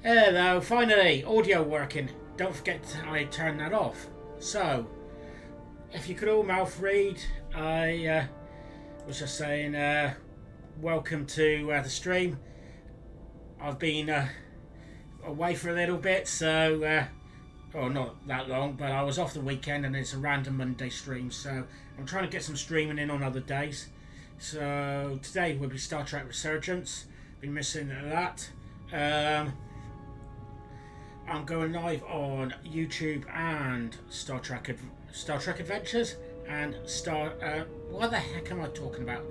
Hello, finally, audio working. Don't forget I turned that off. So, if you could all mouth read, I was just saying, welcome to the stream. I've been away for a little bit, so, oh, not that long, but I was off the weekend and it's a random Monday stream, so I'm trying to get some streaming in on other days. So, today will be Star Trek Resurgence. Been missing that. I'm going live on YouTube and Star Trek Adventures and what the heck am I talking about?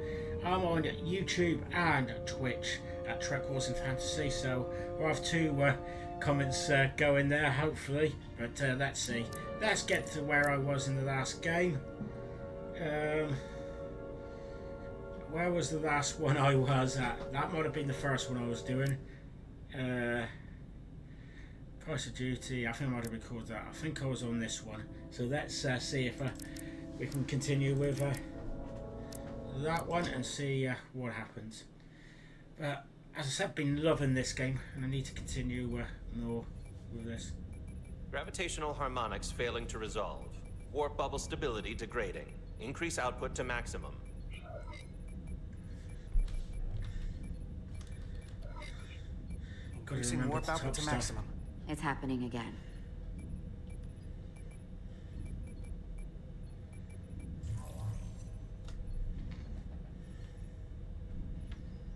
I'm on YouTube and Twitch at Trek Wars and Fantasy, so we'll have two comments going there hopefully, but let's see. Let's get to where I was in the last game. Where was the last one I was at? That might have been the first one I was doing. Price of Duty, I think I might have recorded that. I think I was on this one. So let's see if we can continue with that one and see what happens. But as I said, I've been loving this game and I need to continue more with this. Gravitational harmonics failing to resolve. Warp bubble stability degrading. Increase output to maximum. Increasing warp output to maximum. It's happening again.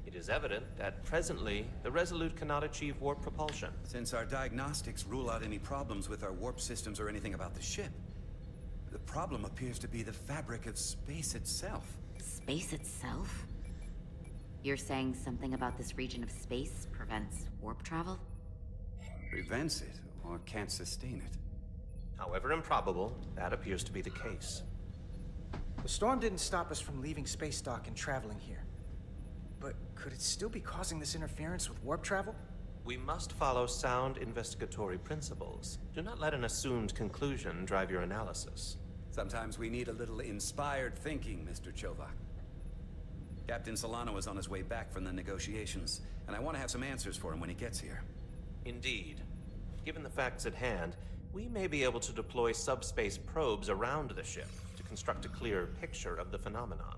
It is evident that presently the Resolute cannot achieve warp propulsion. Since our diagnostics rule out any problems with our warp systems or anything about the ship, the problem appears to be the fabric of space itself. Space itself? You're saying something about this region of space prevents warp travel? Prevents it, or can't sustain it. However improbable, that appears to be the case. The storm didn't stop us from leaving space dock and traveling here. But could it still be causing this interference with warp travel? We must follow sound investigatory principles. Do not let an assumed conclusion drive your analysis. Sometimes we need a little inspired thinking, Mr. Chovak. Captain Solano is on his way back from the negotiations, and I want to have some answers for him when he gets here. Indeed. Given the facts at hand, we may be able to deploy subspace probes around the ship to construct a clearer picture of the phenomenon.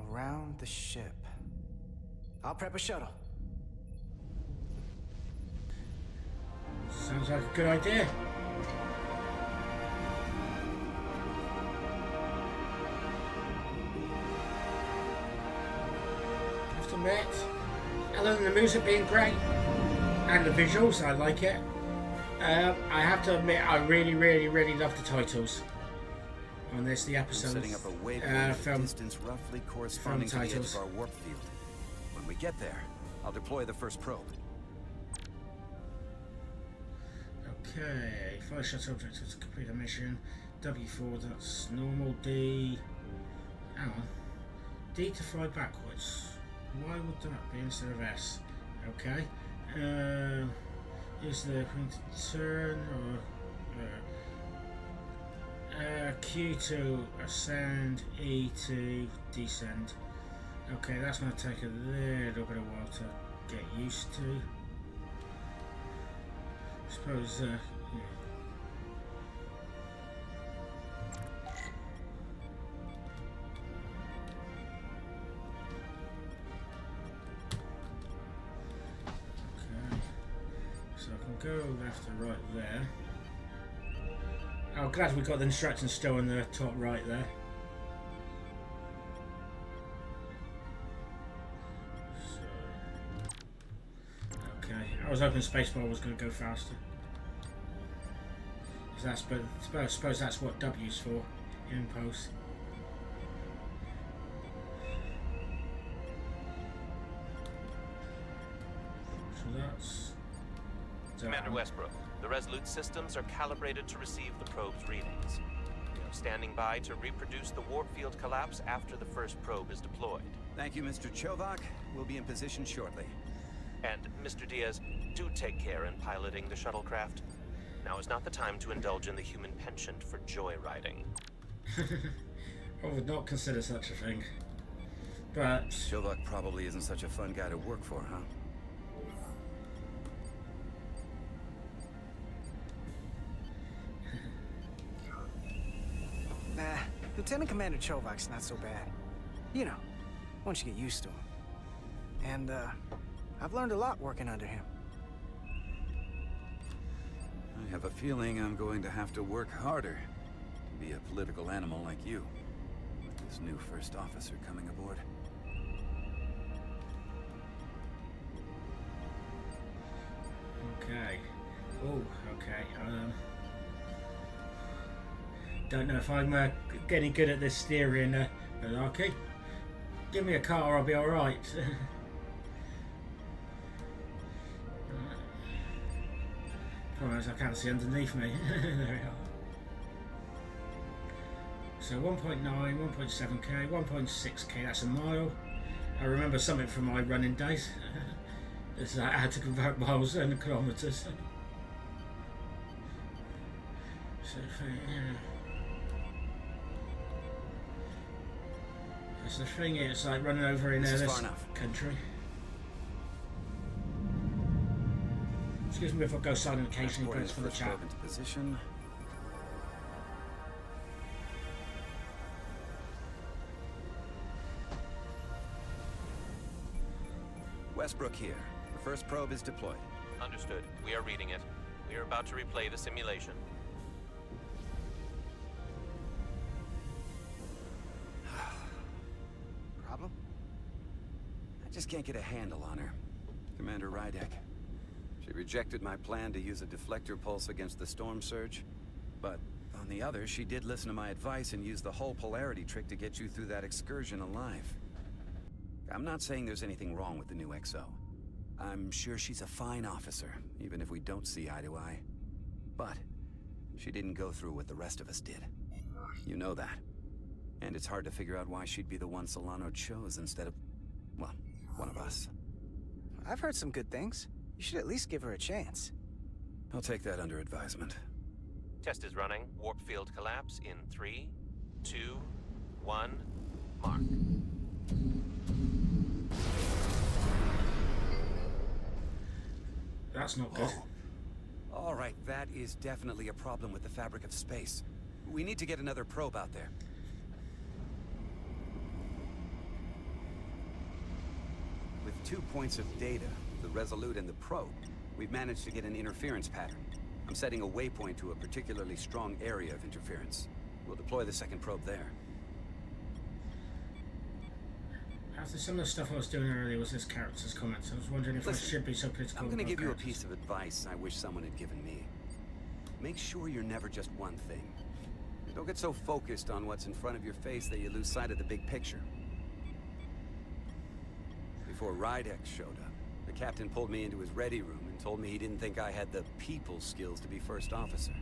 Around the ship. I'll prep a shuttle. Sounds like a good idea. I have to admit, other than the music being great and the visuals, I like it. I have to admit, I really love the titles. on this. The I'm episode setting up a waypoint at a film distance roughly corresponding to the edge titles. of our warp field. When we get there, I'll deploy the first probe. Okay, fire shot object to complete a mission. W4, that's normal. D. Hang on. D to fly backwards. Why would that be instead of S? Okay. Is the thing to turn or Q to ascend, E to descend. Okay, that's going to take a little bit of while to get used to. I suppose, yeah. Okay, so I can go left or right there. Oh, glad we got the instructions still in the top right there. I was hoping spacebar was going to go faster. I suppose that's what W's for in post. So that's... Commander Westbrook, the Resolute systems are calibrated to receive the probe's readings. We are standing by to reproduce the warp field collapse after the first probe is deployed. Thank you, Mr. Chovak. We'll be in position shortly. And, Mr. Diaz, do take care in piloting the shuttlecraft. Now is not the time to indulge in the human penchant for joyriding. I would not consider such a thing. But... Chovak probably isn't such a fun guy to work for, huh? Nah, Lieutenant Commander Chovak's not so bad. You know, once you get used to him. And, I've learned a lot working under him. I have a feeling I'm going to have to work harder to be a political animal like you, with this new first officer coming aboard. Okay. Oh, okay. Don't know if I'm getting good at this steering, malarkey. Give me a car, I'll be alright. Problem is I can't see underneath me. There we are. So 1.9, 1.7k, 1.6k, that's a mile. I remember something from my running days. I had to convert miles and kilometres. So, that's the thing, it's like running over in this country. Excuse me if I go silent occasionally, but it's for the chat. Into position. Westbrook here. The first probe is deployed. Understood. We are reading it. We are about to replay the simulation. Problem? I just can't get a handle on her. Commander Rydek. She rejected my plan to use a deflector pulse against the storm surge. But on the other, she did listen to my advice and use the whole polarity trick to get you through that excursion alive. I'm not saying there's anything wrong with the new XO. I'm sure she's a fine officer, even if we don't see eye to eye. But she didn't go through what the rest of us did. You know that. And it's hard to figure out why she'd be the one Solano chose instead of, well, one of us. I've heard some good things. You should at least give her a chance. I'll take that under advisement. Test is running. Warp field collapse in 3, 2, 1, mark. That's not good. Oh. All right, that is definitely a problem with the fabric of space. We need to get another probe out there. With 2 points of data, the Resolute and the probe, we've managed to get an interference pattern. I'm setting a waypoint to a particularly strong area of interference. We'll deploy the second probe there. After some of the stuff I was doing earlier was this character's comments, I was wondering if Listen, I should be so political. I'm gonna about give you a characters. piece of advice I wish someone had given me. Make sure you're never just one thing. Don't get so focused on what's in front of your face that you lose sight of the big picture. Before Rydek showed up, the captain pulled me into his ready room and told me he didn't think I had the people skills to be first officer.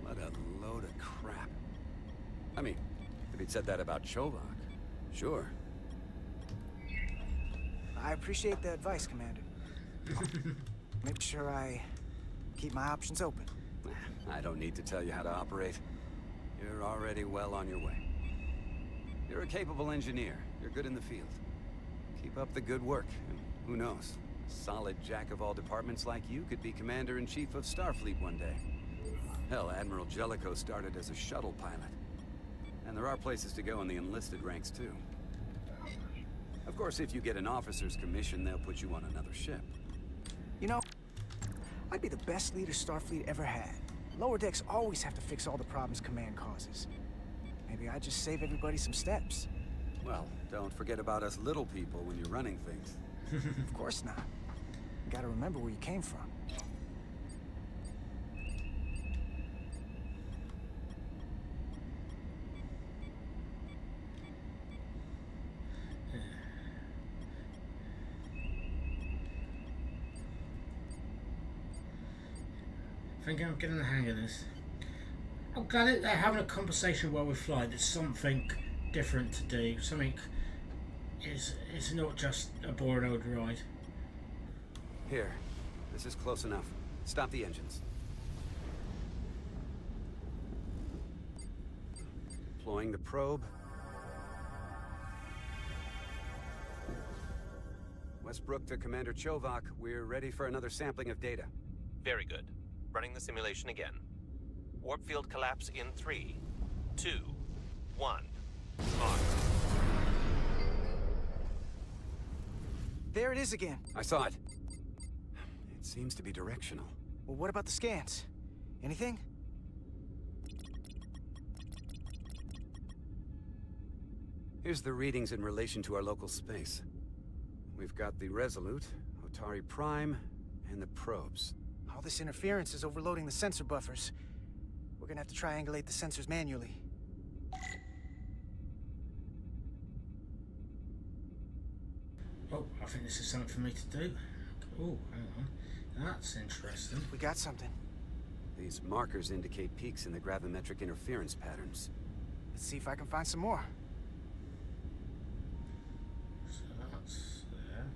What a load of crap. I mean, if he'd said that about Chovak, sure. I appreciate the advice, Commander. Make sure I keep my options open. I don't need to tell you how to operate. You're already well on your way. You're a capable engineer. You're good in the field. Keep up the good work, and who knows? A solid jack of all departments like you could be Commander-in-Chief of Starfleet one day. Hell, Admiral Jellicoe started as a shuttle pilot. And there are places to go in the enlisted ranks, too. Of course, if you get an officer's commission, they'll put you on another ship. You know, I'd be the best leader Starfleet ever had. Lower decks always have to fix all the problems Command causes. Maybe I just save everybody some steps. Well, don't forget about us little people when you're running things. Of course not. You gotta remember where you came from. I think I'm getting the hang of this. I'm glad that they're having a conversation while we fly. There's something different to do. Something it's not just a boring old ride. Here, this is close enough. Stop the engines. Deploying the probe. Westbrook to Commander Chovak. We're ready for another sampling of data. Very good. Running the simulation again. Warp field collapse in 3, 2, 1. On. There it is again. I saw it. It seems to be directional. Well, what about the scans? Anything? Here's the readings in relation to our local space. We've got the Resolute, Otari Prime, and the probes. All this interference is overloading the sensor buffers. We're gonna have to triangulate the sensors manually. Oh, I think this is something for me to do. Oh, hang on. That's interesting. We got something. These markers indicate peaks in the gravimetric interference patterns. Let's see if I can find some more. So that's there.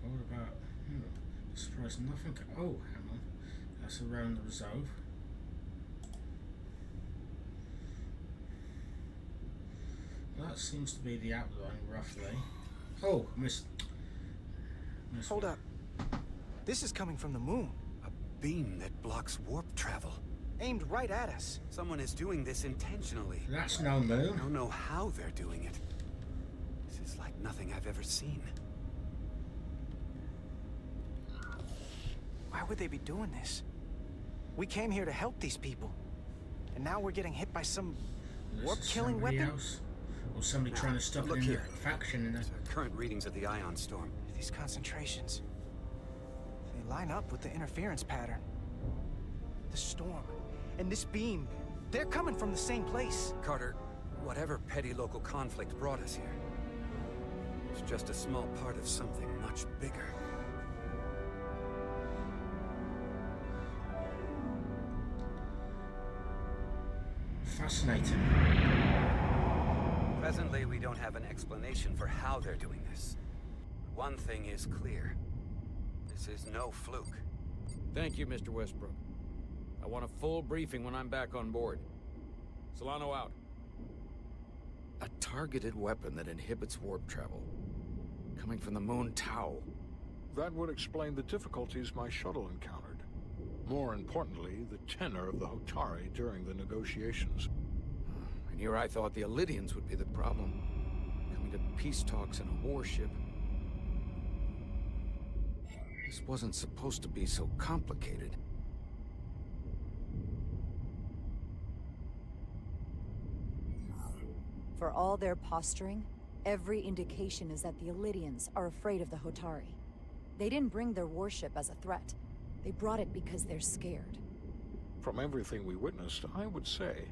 What about... surprise, nothing... Oh, hang on. That's around the reserve. That seems to be the outline, roughly. Oh, missed Hold one. up. This is coming from the moon. A beam that blocks warp travel. Aimed right at us. Someone is doing this intentionally. That's no I moon. don't know how they're doing it. This is like nothing I've ever seen. Why would they be doing this? We came here to help these people. And now we're getting hit by some warp-killing Somebody weapon? else? Or somebody trying to stop Look it in here. a faction in it. Current readings of the ion storm. These concentrations. They line up with the interference pattern. The storm. And this beam. They're coming from the same place. Carter, whatever petty local conflict brought us here, it's just a small part of something much bigger. Fascinating. Presently, we don't have an explanation for how they're doing this. One thing is clear. This is no fluke. Thank you, Mr. Westbrook. I want a full briefing when I'm back on board. Solano out. A targeted weapon that inhibits warp travel. Coming from the moon Tau. That would explain the difficulties my shuttle encountered. More importantly, the tenor of the Hotari during the negotiations. And here I thought the Illidians would be the problem. Coming to peace talks in a warship. This wasn't supposed to be so complicated. For all their posturing, every indication is that the Illidians are afraid of the Hotari. They didn't bring their warship as a threat. They brought it because they're scared. From everything we witnessed, I would say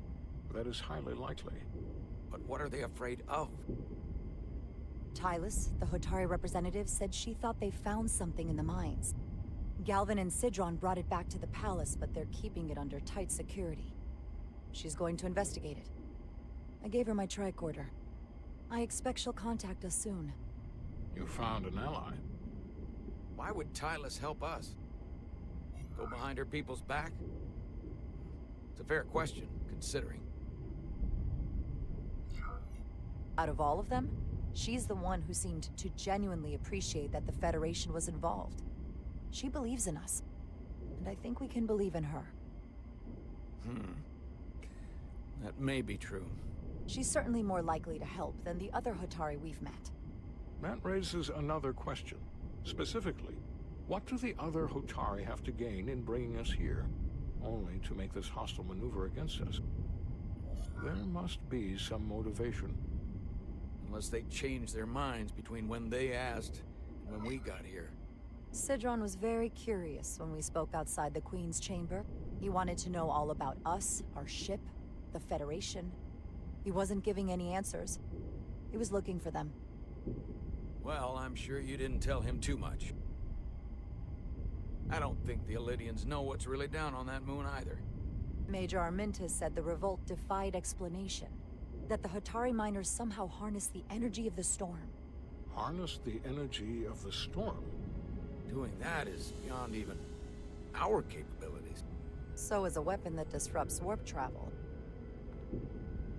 that is highly likely. But what are they afraid of? Tylus, the Hotari representative, said she thought they found something in the mines. Galvin and Sidron brought it back to the palace, but they're keeping it under tight security. She's going to investigate it. I gave her my tricorder. I expect she'll contact us soon. You found an ally. Why would Tylus help us? Go behind her people's back? It's a fair question, considering. Out of all of them, she's the one who seemed to genuinely appreciate that the Federation was involved. She believes in us, and I think we can believe in her. That may be true. She's certainly more likely to help than the other Hotari we've met. That raises another question. Specifically, what do the other Hotari have to gain in bringing us here, only to make this hostile maneuver against us? There must be some motivation. Unless they changed their minds between when they asked and when we got here. Sidron was very curious when we spoke outside the Queen's chamber. He wanted to know all about us, our ship, the Federation. He wasn't giving any answers. He was looking for them. Well, I'm sure you didn't tell him too much. I don't think the Elydians know what's really down on that moon either. Major Armintas said the revolt defied explanation. That the Hotari miners somehow harnessed the energy of the storm. Harness the energy of the storm? Doing that is beyond even our capabilities. So is a weapon that disrupts warp travel.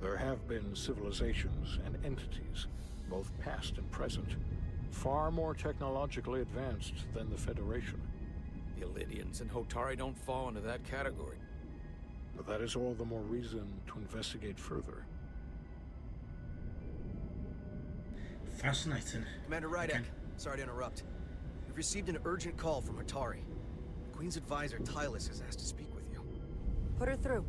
There have been civilizations and entities, both past and present, far more technologically advanced than the Federation. The Elydians and Hotari don't fall into that category. But that is all the more reason to investigate further. Fascinating. Commander Rydek, Okay. sorry to interrupt. We've received an urgent call from Hotari. The Queen's advisor, Tylus, has asked to speak with you. Put her through.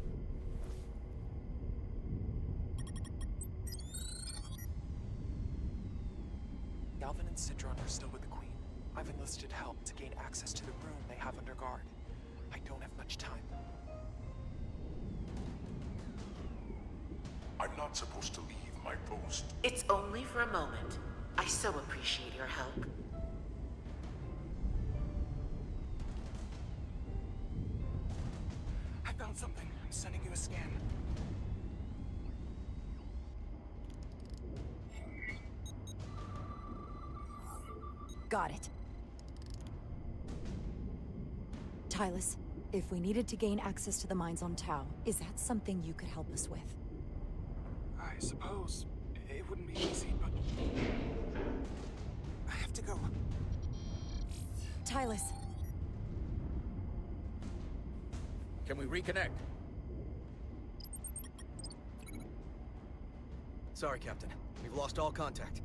Galvin and Sidron are still with the Queen. I've enlisted help to gain access to the room they have under guard. I don't have much time. I'm not supposed to leave my post. It's only for a moment. I so appreciate your help. I found something. I'm sending you a scan. Got it. Tylus, if we needed to gain access to the mines on Tau, is that something you could help us with? I suppose it wouldn't be easy, but I have to go. Tylus. Can we reconnect? Sorry, Captain. We've lost all contact.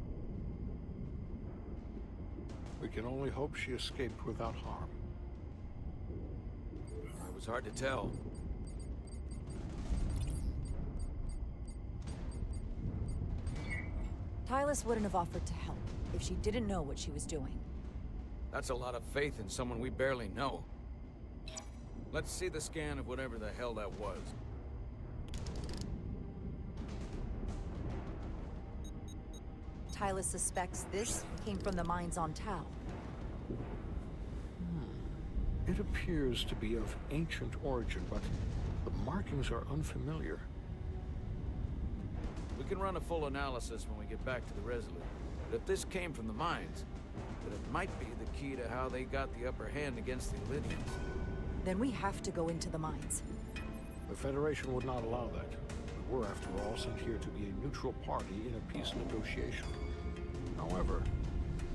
We can only hope she escaped without harm. It was hard to tell. Tylus wouldn't have offered to help if she didn't know what she was doing. That's a lot of faith in someone we barely know. Let's see the scan of whatever the hell that was. Tylus suspects this came from the mines on Tau. It appears to be of ancient origin, but the markings are unfamiliar. We can run a full analysis when we get back to the Resolute. But if this came from the mines, then it might be the key to how they got the upper hand against the Elydians. Then we have to go into the mines. The Federation would not allow that. We were, after all, sent here to be a neutral party in a peace negotiation. However,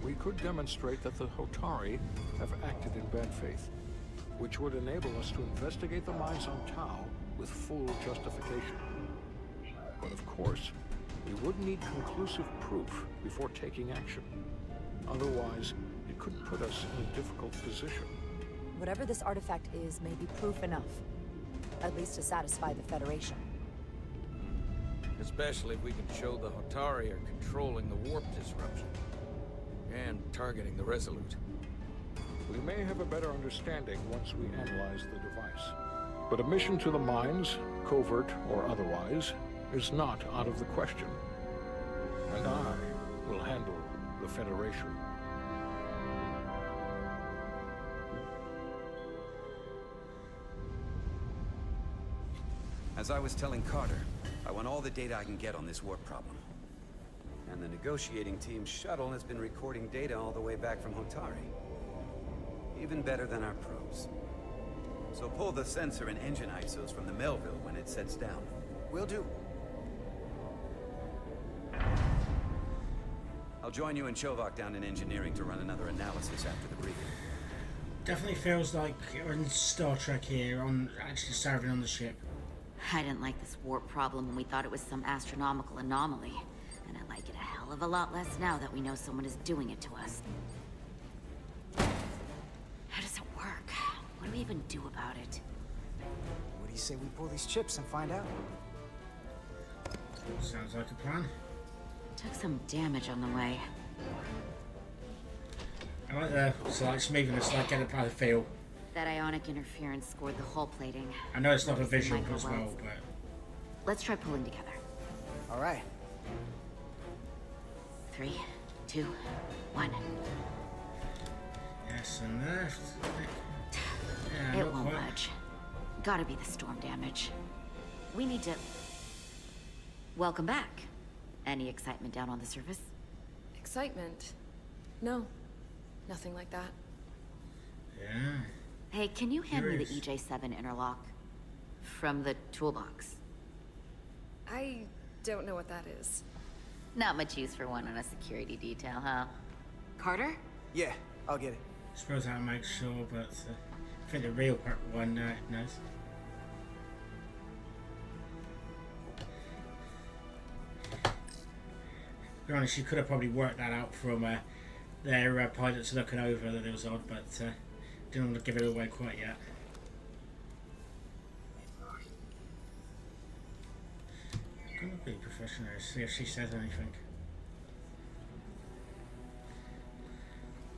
we could demonstrate that the Hotari have acted in bad faith, which would enable us to investigate the mines on Tau with full justification. But of course, we would need conclusive proof before taking action. Otherwise, it could put us in a difficult position. Whatever this artifact is may be proof enough. At least to satisfy the Federation. Especially if we can show the Hotari are controlling the warp disruption. And targeting the Resolute. We may have a better understanding once we analyze the device. But a mission to the mines, covert or otherwise, is not out of the question. And I will handle the Federation. As I was telling Carter, I want all the data I can get on this warp problem. And the negotiating team's shuttle has been recording data all the way back from Hotari. Even better than our probes. So pull the sensor and engine ISOs from the Melville when it sets down. Will do. I'll join you and Chovak down in engineering to run another analysis after the briefing. Definitely feels like you're in Star Trek here, actually serving on the ship. I didn't like this warp problem when we thought it was some astronomical anomaly. And I like it a hell of a lot less now that we know someone is doing it to us. How does it work? What do we even do about it? What do you say we pull these chips and find out? Sounds like a plan. Took some damage on the way. I like the smoothness, like get it by the feel. That ionic interference scored the hull plating. I know it's not a visual as well, but... Let's try pulling together. All right. 3, 2, 1. Yes, and left. Yeah, It won't budge. Gotta be the storm damage. We need to... Welcome back. Any excitement down on the surface? Excitement? No. Nothing like that. Yeah. Hey, can you hand me the Curious. EJ7 interlock? From the toolbox. I don't know what that is. Not much use for one on a security detail, huh? Carter? Yeah, I'll get it. I suppose I'll make sure, but I think the real one knows. To be honest, you could have probably worked that out from their pilots looking over that it was odd, but didn't want to give it away quite yet. I'm gonna be professional, see if she says anything.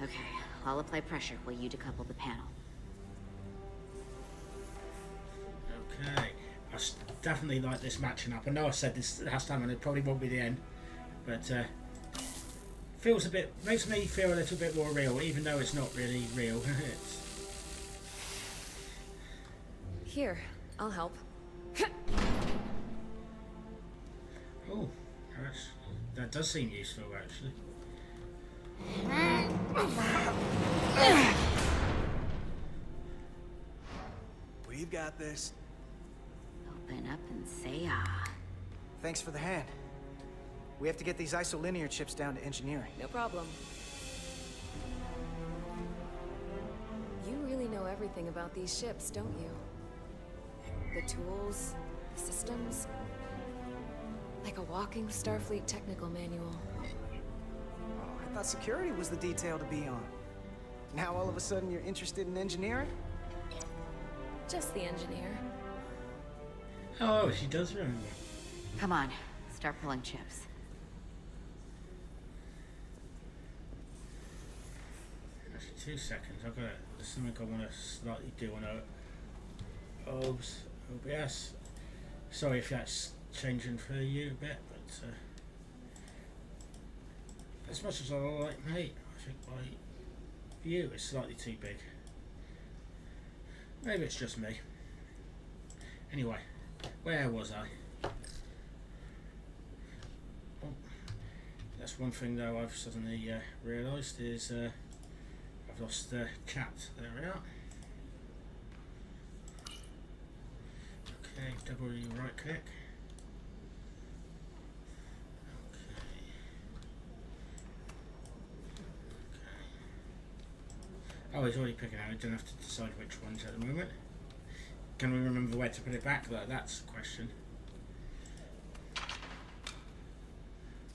Okay, I'll apply pressure while you decouple the panel. Okay, I definitely like this matching up. I know I said this last time and it probably won't be the end, but feels a bit, makes me feel a little bit more real, even though it's not really real. It's... Here, I'll help. Oh, that does seem useful actually. We've got this. Open up and say ah. Thanks for the hand. We have to get these isolinear chips down to engineering. No problem. You really know everything about these ships, don't you? The tools, the systems. Like a walking Starfleet technical manual. Oh, I thought security was the detail to be on. Now all of a sudden you're interested in engineering? Just the engineer. Oh, she does remember. Come on, start pulling chips. Actually, 2 seconds. I've got something I want to slightly do on OBS. Sorry if that's changing for you a bit, but as much as I like mate, I think my view is slightly too big. Maybe it's just me. Anyway, where was I? Oh, that's one thing though I've suddenly realised is I've lost the chat. There we are. Okay, double right click. Oh, he's already picking out. I don't have to decide which ones at the moment. Can we remember where to put it back though? That's the question.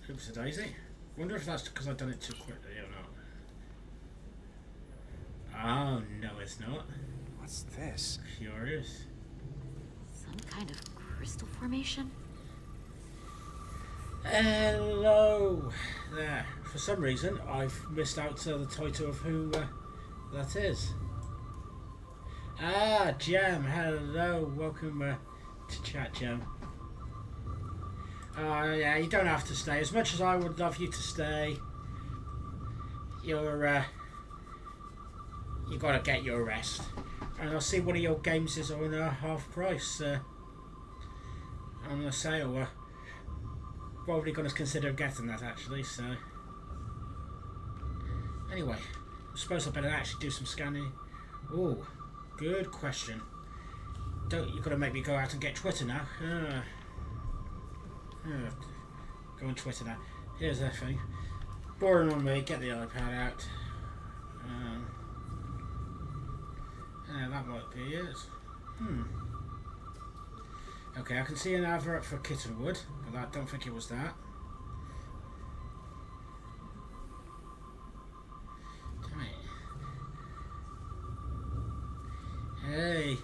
Oops, a daisy. Wonder if that's because I've done it too quickly or not. Oh, no it's not. What's this? Curious. Some kind of crystal formation? Hello there. For some reason, I've missed out the title of who That is. Ah, Jam, hello, welcome to chat, Jam. Yeah, you don't have to stay. As much as I would love you to stay, you gotta get your rest. And I'll see one of your games is on half price on the sale. Probably gonna consider getting that actually. So anyway, I suppose I better actually do some scanning. Oh, good question. You've got to make me go out and get Twitter now. Go on Twitter now. Here's the thing. Boring on me. Get the iPad out. Yeah, that might be it. Okay, I can see an advert for Kittenwood, but I don't think it was that. Damn it. Hey.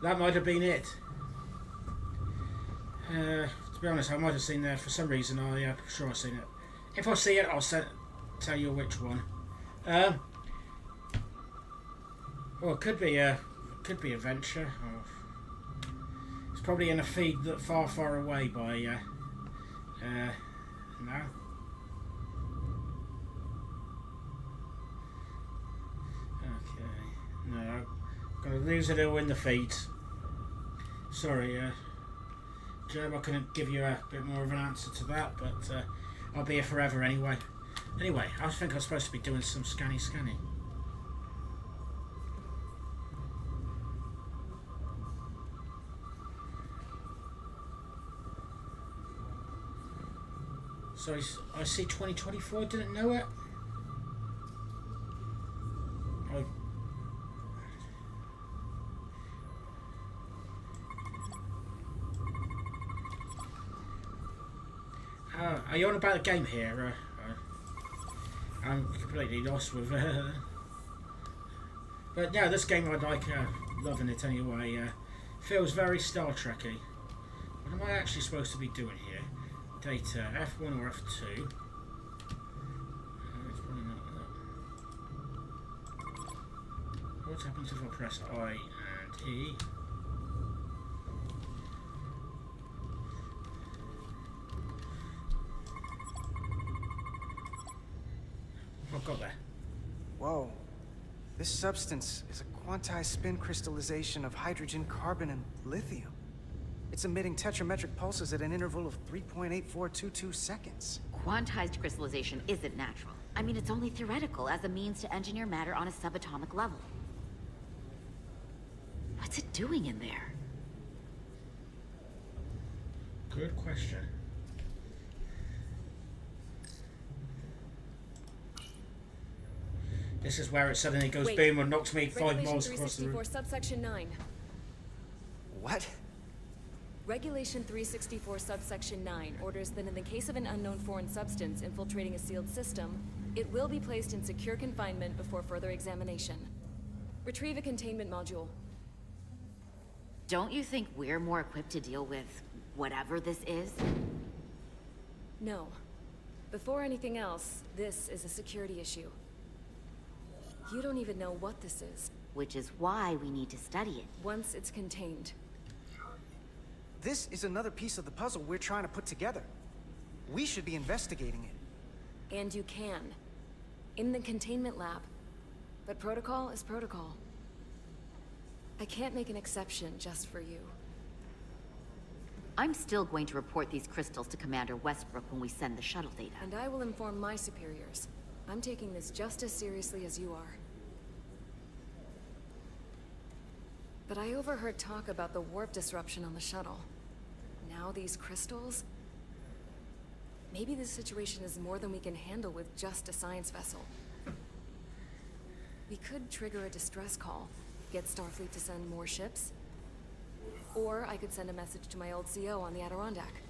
That might have been it. To be honest, I might have seen that for some reason. I'm sure I've seen it. If I see it, I'll tell you which one. Well, it could be Adventure. It's probably in a feed that far away by now. Okay, no, I'm gonna lose it all in the feed. Sorry, Joe, I couldn't give you a bit more of an answer to that, but I'll be here forever anyway. Anyway, I think I'm supposed to be doing some scanning. So I see 2024, didn't know it. Are you on about the game here? I'm completely lost with but yeah, this game I like, loving it anyway. Feels very Star Trek-y. What am I actually supposed to be doing here? Data, F1 or F2? It's probably not that. What happens if I press I and E? I've got there. Whoa. This substance is a quantized spin crystallization of hydrogen, carbon, and lithium. It's emitting tetrametric pulses at an interval of 3.8422 seconds. Quantized crystallization isn't natural. I mean, it's only theoretical as a means to engineer matter on a subatomic level. What's it doing in there? Good question. This is where it suddenly goes boom and knocks me 5 miles across the room. Subsection 9. What? Regulation 364 subsection 9 orders that in the case of an unknown foreign substance infiltrating a sealed system, it will be placed in secure confinement before further examination. Retrieve a containment module. Don't you think we're more equipped to deal with whatever this is? No. Before anything else, this is a security issue. You don't even know what this is. Which is why we need to study it. Once it's contained. This is another piece of the puzzle we're trying to put together. We should be investigating it. And you can. In the containment lab. But protocol is protocol. I can't make an exception just for you. I'm still going to report these crystals to Commander Westbrook when we send the shuttle data. And I will inform my superiors. I'm taking this just as seriously as you are. But I overheard talk about the warp disruption on the shuttle. Now these crystals? Maybe this situation is more than we can handle with just a science vessel. We could trigger a distress call, get Starfleet to send more ships. Or I could send a message to my old CO on the Adirondack.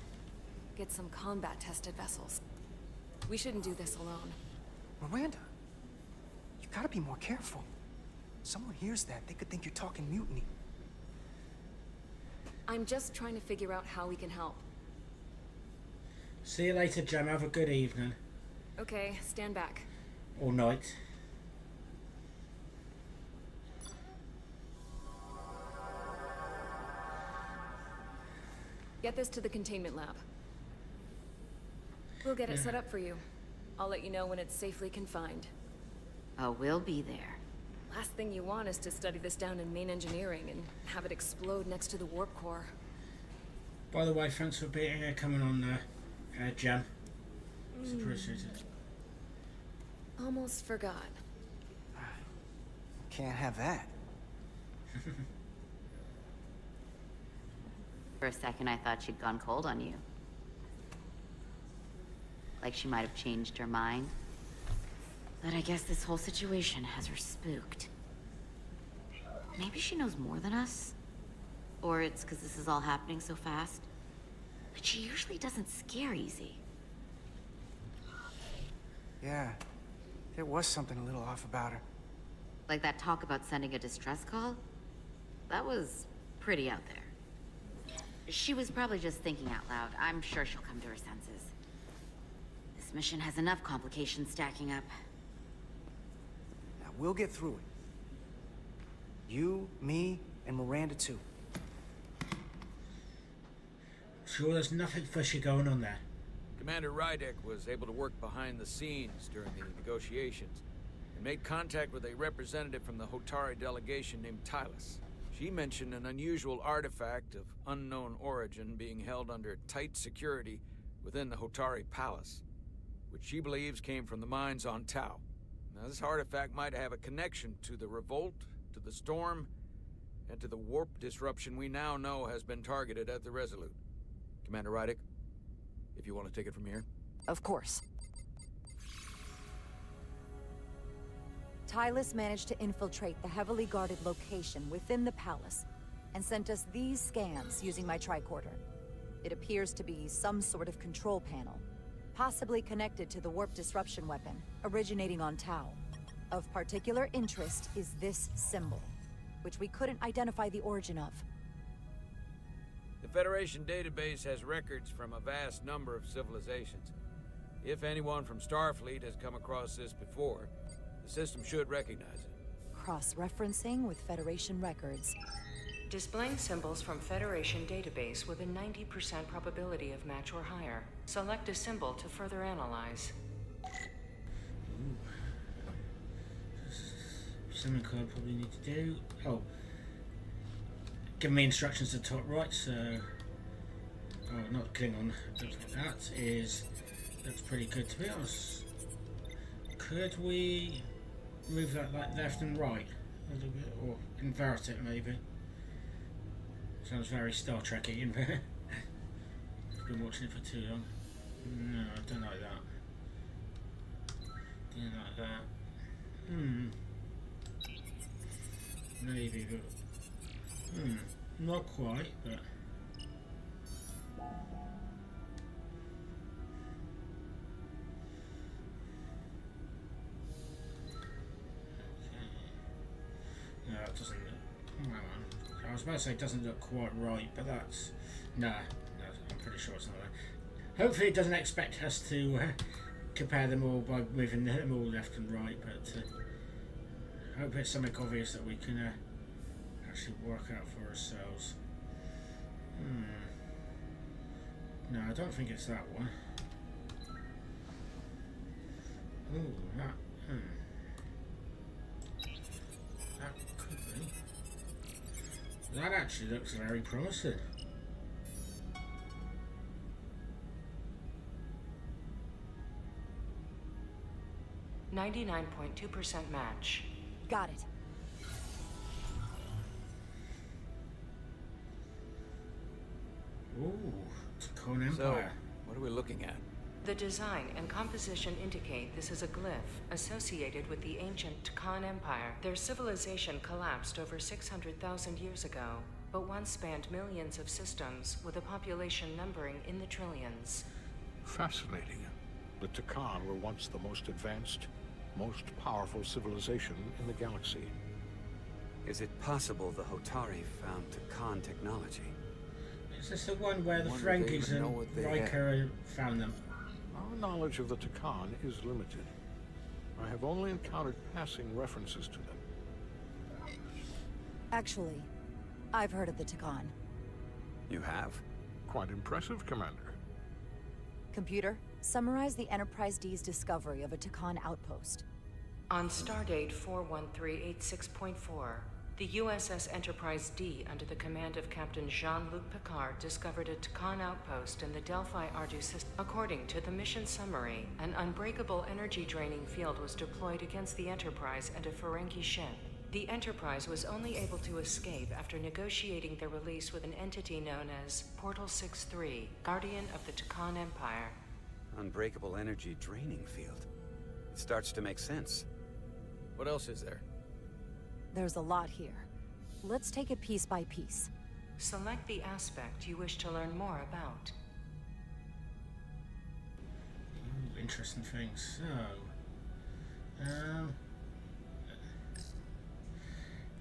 Get some combat-tested vessels. We shouldn't do this alone. Miranda, you gotta be more careful. Someone hears that, they could think you're talking mutiny. I'm just trying to figure out how we can help. See you later, Jem. Have a good evening. Okay, stand back. Or night. Get this to the containment lab. We'll get it set up for you. I'll let you know when it's safely confined. Oh, we'll be there. Last thing you want is to study this down in main engineering and have it explode next to the warp core. By the way, thanks for being coming on, Jam. It's appreciated. Almost forgot. Can't have that. For a second, I thought she'd gone cold on you. Like she might have changed her mind. But I guess this whole situation has her spooked. Maybe she knows more than us? Or it's because this is all happening so fast? But she usually doesn't scare easy. Yeah, there was something a little off about her. Like that talk about sending a distress call? That was pretty out there. She was probably just thinking out loud. I'm sure she'll come to her senses. This mission has enough complications stacking up. Now, we'll get through it. You, me, and Miranda too. Sure, there's nothing fishy going on there. Commander Rydek was able to work behind the scenes during the negotiations and made contact with a representative from the Hotari delegation named Tylus. She mentioned an unusual artifact of unknown origin being held under tight security within the Hotari Palace, which she believes came from the mines on Tau. Now, this artifact might have a connection to the revolt, to the storm, and to the warp disruption we now know has been targeted at the Resolute. Commander Rydek, if you want to take it from here. Of course. Tylus managed to infiltrate the heavily guarded location within the palace and sent us these scans using my tricorder. It appears to be some sort of control panel, possibly connected to the warp disruption weapon originating on Tau. Of particular interest is this symbol, which we couldn't identify the origin of. The Federation database has records from a vast number of civilizations. If anyone from Starfleet has come across this before, the system should recognize it. Cross-referencing with Federation records. Displaying symbols from Federation database with a 90% probability of match or higher. Select a symbol to further analyze. Something I probably need to do. Oh. Give me instructions to top right, so... Oh, not Klingon. Looks pretty good to be honest. Could we move that like left and right a little bit, or invert it maybe? Sounds very Star Trek-y, isn't it? I've been watching it for too long. No, I don't like that. Don't like that. Maybe, but... not quite, but... No, it doesn't look... Hang on. I was about to say it doesn't look quite right, but that's... No, I'm pretty sure it's not that. Hopefully it doesn't expect us to compare them all by moving them all left and right, but... I hope it's something obvious that we can actually work out for ourselves. No, I don't think it's that one. Ooh, that... That could be. That actually looks very promising. .2% match. Got it. Ooh, Ticon Empire. So, what are we looking at? The design and composition indicate this is a glyph associated with the ancient Ticon Empire. Their civilization collapsed over 600,000 years ago, but once spanned millions of systems with a population numbering in the trillions. Fascinating. The Ticon were once the most advanced, most powerful civilization in the galaxy. Is it possible the Hotari found Ticon technology? Is this the one where the Frankies and Riker found them? Our knowledge of the Ticon is limited. I have only encountered passing references to them. Actually, I've heard of the Ticon. You have? Quite impressive, Commander. Computer, summarize the Enterprise D's discovery of a Takan outpost. On Stardate 41386.4, the USS Enterprise D, under the command of Captain Jean-Luc Picard, discovered a Takan outpost in the Delphi Ardu system. According to the mission summary, an unbreakable energy-draining field was deployed against the Enterprise and a Ferengi ship. The Enterprise was only able to escape after negotiating their release with an entity known as Portal 6-3, Guardian of the Takan Empire. Unbreakable energy draining field. It starts to make sense. What else is there? There's a lot here. Let's take it piece by piece. Select the aspect you wish to learn more about. Ooh, interesting things. So,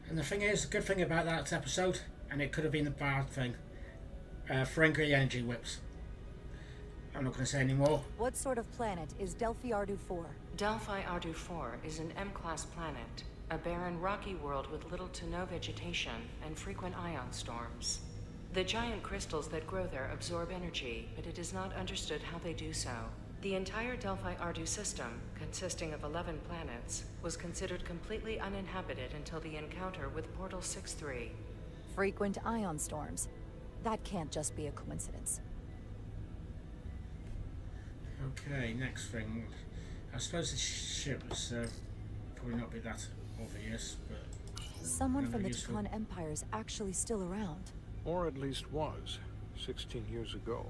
and the thing is, the good thing about that episode, and it could have been a bad thing, Ferengi energy whips. I'm not going to say any more. What sort of planet is Delphi Ardu 4? Delphi Ardu 4 is an M-class planet, a barren rocky world with little to no vegetation and frequent ion storms. The giant crystals that grow there absorb energy, but it is not understood how they do so. The entire Delphi Ardu system, consisting of 11 planets, was considered completely uninhabited until the encounter with Portal 6-3. Frequent ion storms. That can't just be a coincidence. Okay, next thing. I suppose the ship was probably not be that obvious, but... Someone from the useful. Takan Empire is actually still around. Or at least was, 16 years ago.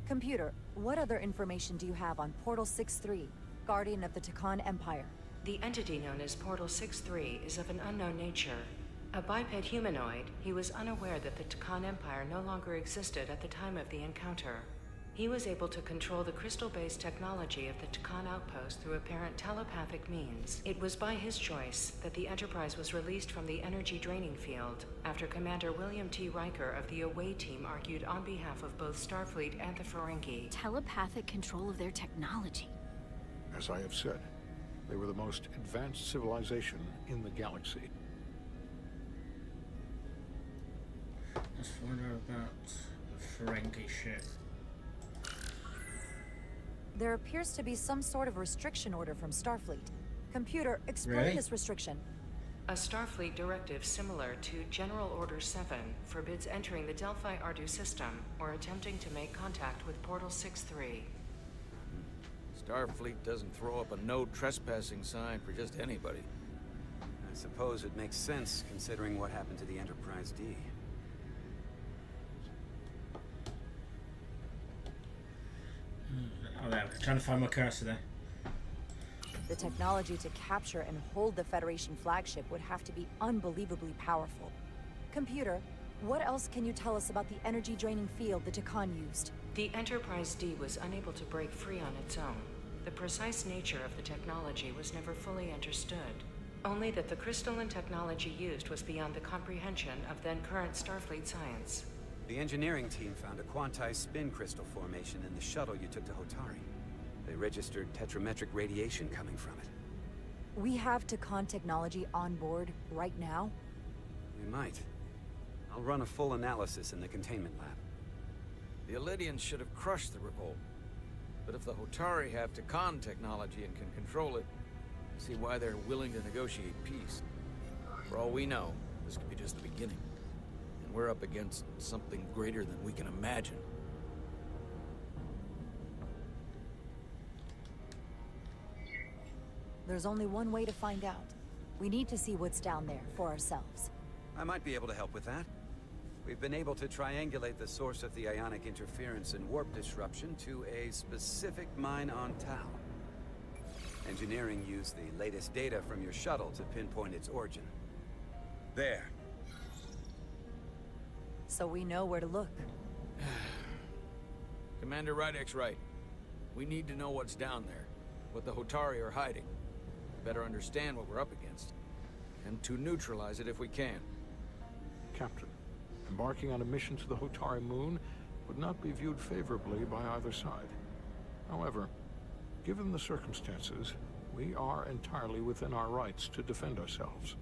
Computer, what other information do you have on Portal 6-3, Guardian of the Takan Empire? The entity known as Portal 6-3 is of an unknown nature. A biped humanoid, he was unaware that the Takan Empire no longer existed at the time of the encounter. He was able to control the crystal-based technology of the Takan outpost through apparent telepathic means. It was by his choice that the Enterprise was released from the energy draining field after Commander William T. Riker of the Away Team argued on behalf of both Starfleet and the Ferengi. Telepathic control of their technology. As I have said, they were the most advanced civilization in the galaxy. Let's find out about the Ferengi ship. There appears to be some sort of restriction order from Starfleet. Computer, explain Really? this restriction. A Starfleet directive similar to General Order 7 forbids entering the Delphi Ardu system or attempting to make contact with Portal 6-3. Starfleet doesn't throw up a no trespassing sign for just anybody. I suppose it makes sense considering what happened to the Enterprise D. Oh, there. Trying to find my cursor there. The technology to capture and hold the Federation flagship would have to be unbelievably powerful. Computer, what else can you tell us about the energy-draining field the Takan used? The Enterprise D was unable to break free on its own. The precise nature of the technology was never fully understood. Only that the crystalline technology used was beyond the comprehension of then-current Starfleet science. The engineering team found a quantized spin crystal formation in the shuttle you took to Hotari. They registered tetrametric radiation coming from it. We have Takan technology on board right now? We might. I'll run a full analysis in the containment lab. The Elydians should have crushed the revolt. But if the Hotari have Takan technology and can control it, I see why they're willing to negotiate peace. For all we know, this could be just the beginning. And we're up against something greater than we can imagine. There's only one way to find out. We need to see what's down there for ourselves. I might be able to help with that. We've been able to triangulate the source of the ionic interference and warp disruption to a specific mine on Tau. Engineering used the latest data from your shuttle to pinpoint its origin. There. So we know where to look. Commander Rydek's right. We need to know what's down there, what the Hotari are hiding. Better understand what we're up against, and to neutralize it if we can. Captain, embarking on a mission to the Hotari moon would not be viewed favorably by either side. However, given the circumstances, we are entirely within our rights to defend ourselves.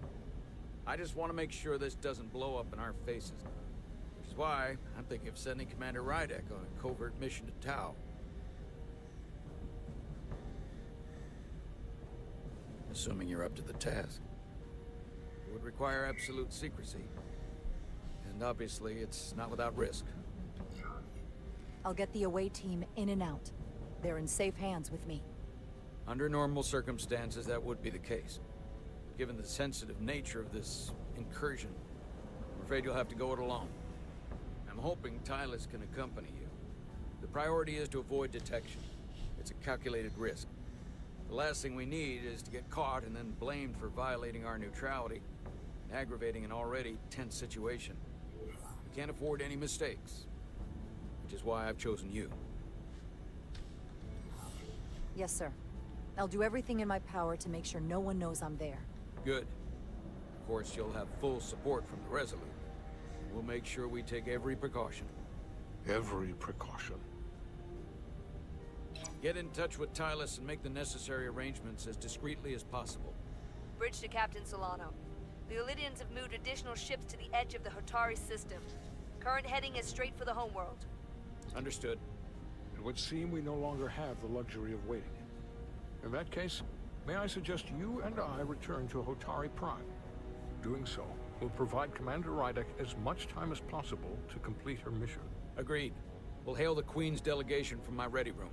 I just want to make sure this doesn't blow up in our faces. Which is That's why I'm thinking of sending Commander Rydek on a covert mission to Tau. Assuming you're up to the task. It would require absolute secrecy. And obviously, it's not without risk. I'll get the away team in and out. They're in safe hands with me. Under normal circumstances, that would be the case. Given the sensitive nature of this incursion, I'm afraid you'll have to go it alone. I'm hoping Tylus can accompany you. The priority is to avoid detection. It's a calculated risk. The last thing we need is to get caught and then blamed for violating our neutrality and aggravating an already tense situation. We can't afford any mistakes, which is why I've chosen you. Yes, sir. I'll do everything in my power to make sure no one knows I'm there. Good. Of course, you'll have full support from the Resolute. We'll make sure we take every precaution. Every precaution. Get in touch with Tylus and make the necessary arrangements as discreetly as possible. Bridge to Captain Solano. The Illidians have moved additional ships to the edge of the Hotari system. Current heading is straight for the homeworld. Understood. It would seem we no longer have the luxury of waiting. In that case, may I suggest you and I return to Hotari Prime? Doing so will provide Commander Rydek as much time as possible to complete her mission. Agreed. We'll hail the Queen's delegation from my ready room.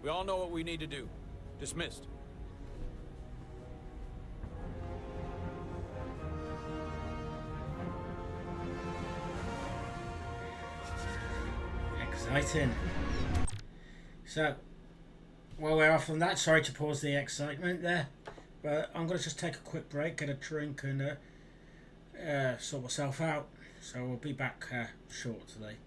We all know what we need to do. Dismissed. Exciting. So, while we're off on that, sorry to pause the excitement there, but I'm going to just take a quick break, get a drink, and sort myself out. So we'll be back shortly.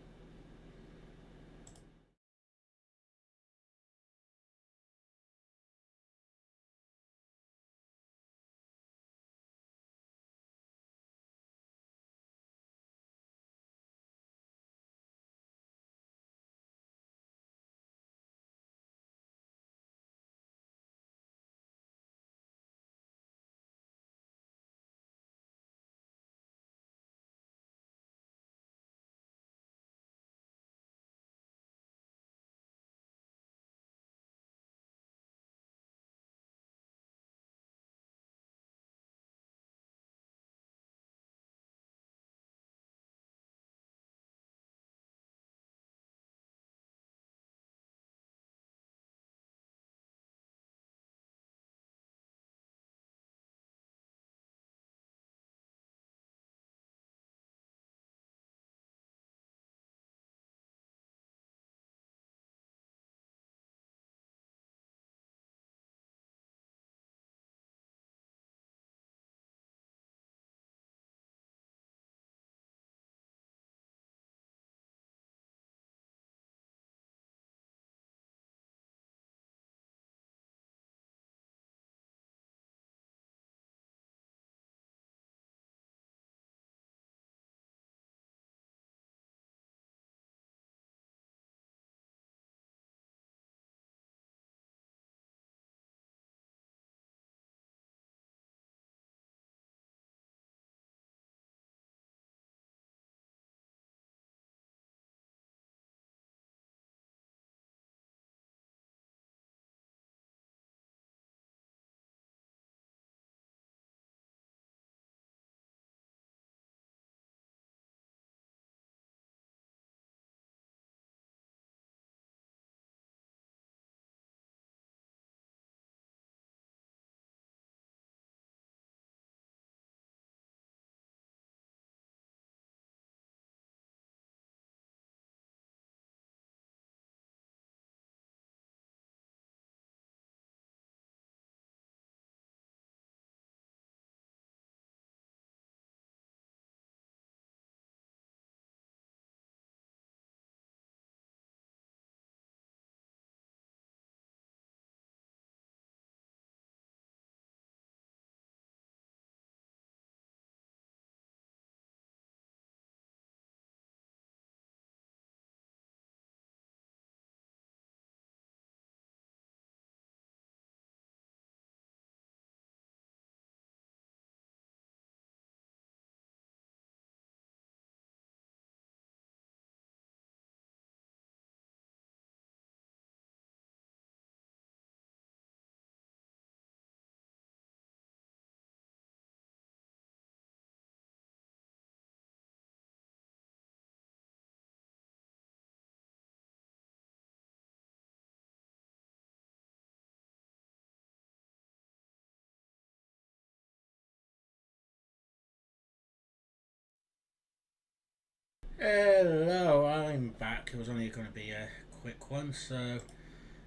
Hello, I'm back. It was only going to be a quick one, so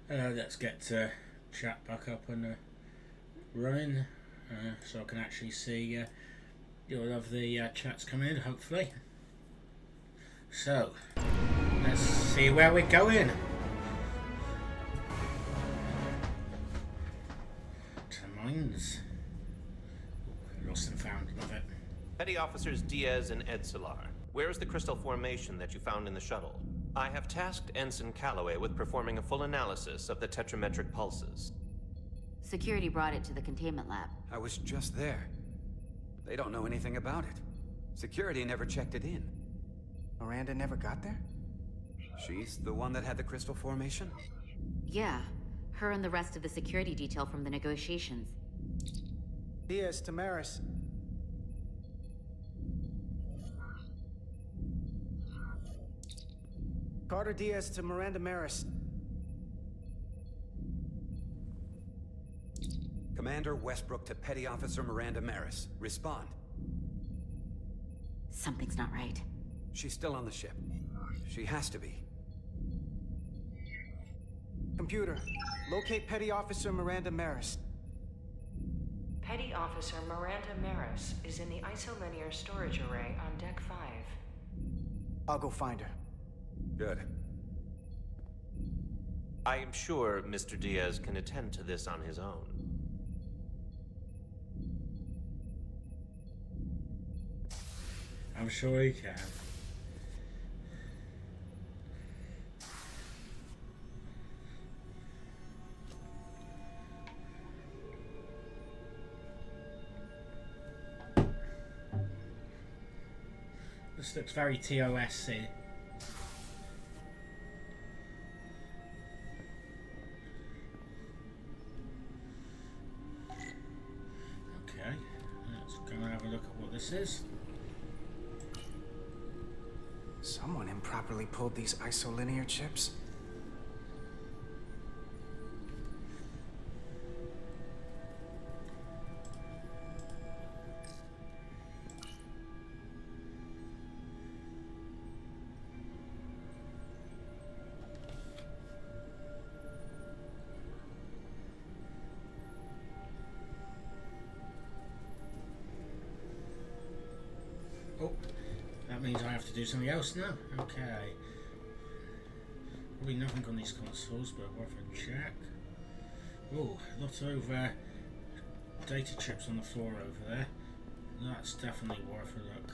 let's get chat back up and running, so I can actually see all of the chats come in, hopefully. So, let's see where we're going. To the mines. Lost and found, love it. Petty Officers Diaz and Edsolar, where is the crystal formation that you found in the shuttle? I have tasked Ensign Calloway with performing a full analysis of the tetrametric pulses. Security brought it to the containment lab. I was just there. They don't know anything about it. Security never checked it in. Miranda never got there? She's the one that had the crystal formation? Yeah, her and the rest of the security detail from the negotiations. Diaz, Tamaris. Carter Diaz to Miranda Maris. Commander Westbrook to Petty Officer Miranda Maris. Respond. Something's not right. She's still on the ship. She has to be. Computer, locate Petty Officer Miranda Maris. Petty Officer Miranda Maris is in the isolinear storage array on Deck 5. I'll go find her. Good. I am sure Mr. Diaz can attend to this on his own. I'm sure he can. This looks very TOS-y. Okay, let's go and have a look at what this is. Someone improperly pulled these isolinear chips. Oh, that means I have to do something else now. Okay. Probably nothing on these consoles, but worth a check. Oh, a lot of data chips on the floor over there. That's definitely worth a look.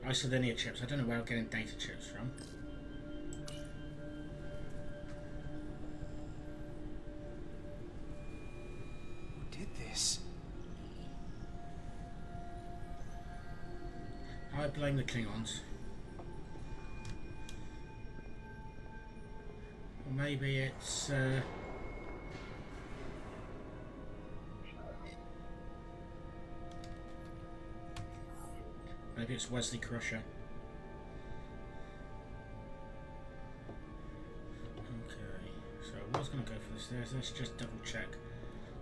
Isolinear chips. I don't know where I'm getting data chips from. Who did this? I blame the Klingons. Or maybe it's maybe it's Wesley Crusher. Okay, so I was going to go for this. Let's just double check.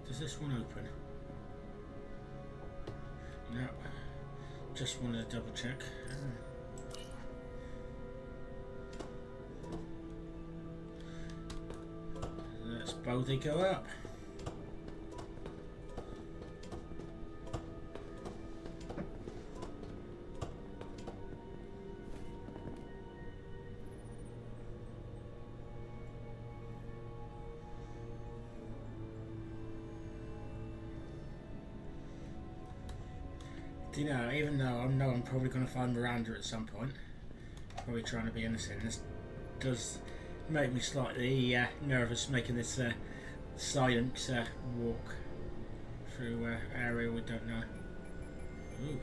Does this one open? No. Just wanted to double check. Let's boldly go up. You know, even though I know I'm probably going to find Miranda at some point, probably trying to be innocent, this does make me slightly nervous making this silent walk through an area we don't know. Ooh.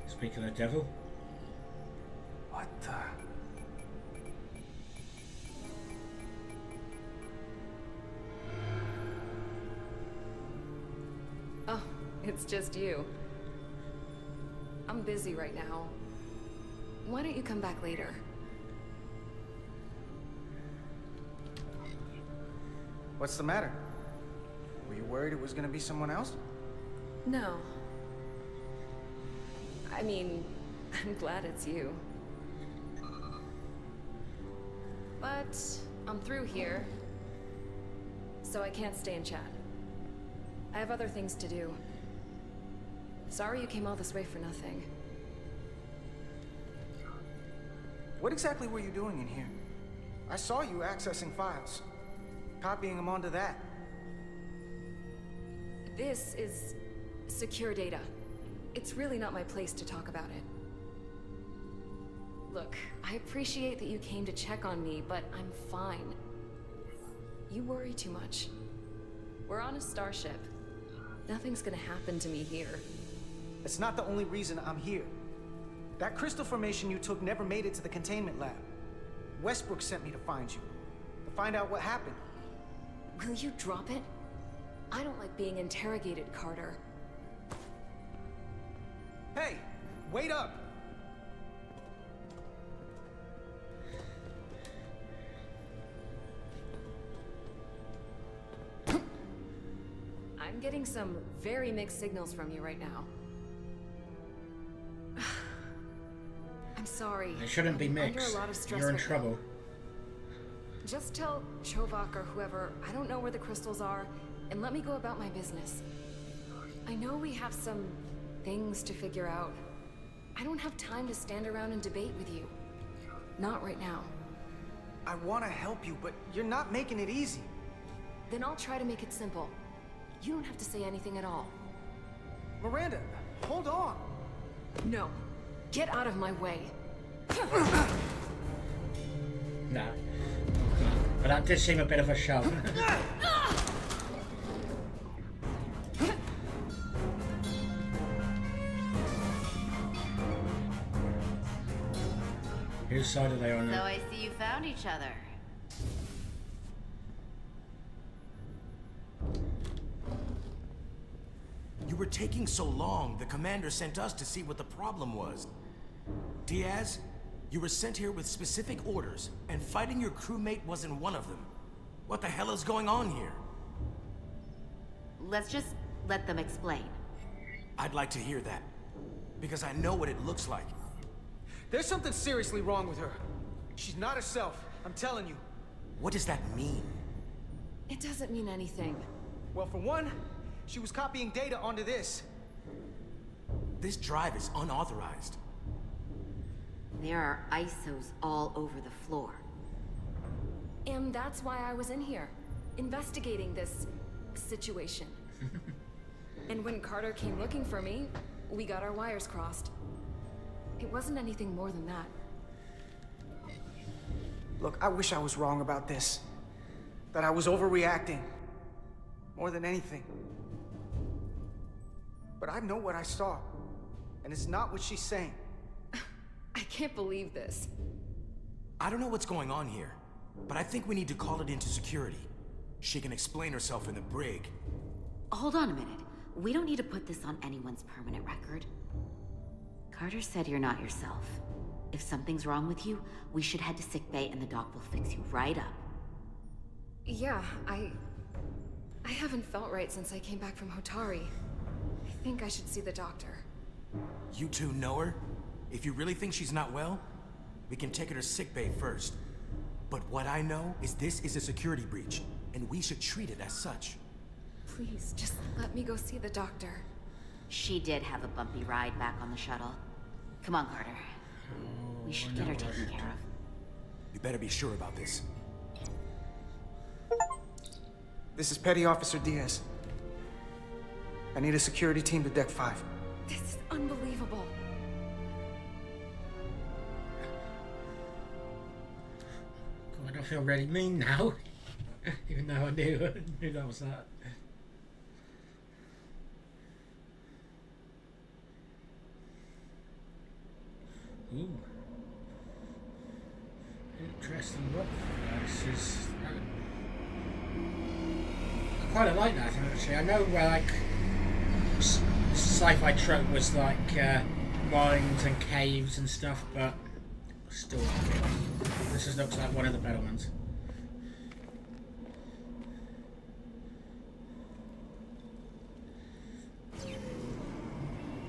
Speaking of the devil. What the? Oh, it's just you. I'm busy right now. Why don't you come back later? What's the matter? Were you worried it was gonna be someone else? No. I mean, I'm glad it's you. But I'm through here, so I can't stay and chat. I have other things to do. Sorry you came all this way for nothing. What exactly were you doing in here? I saw you accessing files, copying them onto that. This is secure data. It's really not my place to talk about it. Look, I appreciate that you came to check on me, but I'm fine. You worry too much. We're on a starship. Nothing's gonna happen to me here. It's not the only reason I'm here. That crystal formation you took never made it to the containment lab. Westbrook sent me to find you, to find out what happened. Will you drop it? I don't like being interrogated, Carter. Hey, wait up! I'm getting some very mixed signals from you right now. I'm sorry. It shouldn't be I'm mixed. under a lot of stress You're in right now. trouble. Just tell Chovak or whoever I don't know where the crystals are, and let me go about my business. I know we have some things to figure out. I don't have time to stand around and debate with you. Not right now. I want to help you, but you're not making it easy. Then I'll try to make it simple. You don't have to say anything at all. Miranda, hold on. No. Get out of my way. No. But that did seem a bit of a shove. Whose side are they on So now? I see you found each other. You were taking so long, the commander sent us to see what the problem was. Diaz, you were sent here with specific orders, and fighting your crewmate wasn't one of them. What the hell is going on here? Let's just let them explain. I'd like to hear that, because I know what it looks like. There's something seriously wrong with her. She's not herself, I'm telling you. What does that mean? It doesn't mean anything. Well, for one, she was copying data onto this. This drive is unauthorized. There are ISOs all over the floor. And that's why I was in here, investigating this situation. And when Carter came looking for me, we got our wires crossed. It wasn't anything more than that. Look, I wish I was wrong about this. That I was overreacting. More than anything. But I know what I saw. And it's not what she's saying. I can't believe this. I don't know what's going on here, but I think we need to call it into security. She can explain herself in the brig. Hold on a minute. We don't need to put this on anyone's permanent record. Carter said you're not yourself. If something's wrong with you, we should head to sickbay and the doc will fix you right up. Yeah, I haven't felt right since I came back from Hotari. I think I should see the doctor. You two know her? If you really think she's not well, we can take her to sickbay first. But what I know is this is a security breach, and we should treat it as such. Please, just let me go see the doctor. She did have a bumpy ride back on the shuttle. Come on, Carter. We should get her taken care of. You better be sure about this. This is Petty Officer Diaz. I need a security team to Deck 5. This is unbelievable. God, I feel really mean now. Even though I knew that was that. Ooh. Interesting look. This is... I quite like that actually. I know where like sci-fi trope was like mines and caves and stuff, but still this just looks like one of the better ones.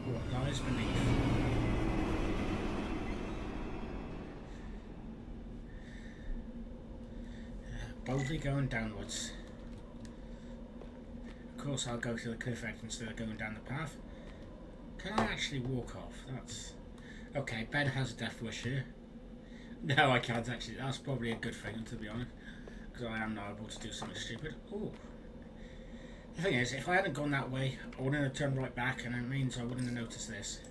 What lies beneath? boldly going downwards. Of course, I'll go to the cliff edge instead of going down the path. Can I actually walk off? That's... Okay, Ben has a death wish here. No, I can't actually. That's probably a good thing, to be honest. Because I am now able to do something stupid. Ooh. The thing is, if I hadn't gone that way, I wouldn't have turned right back, and it means I wouldn't have noticed this.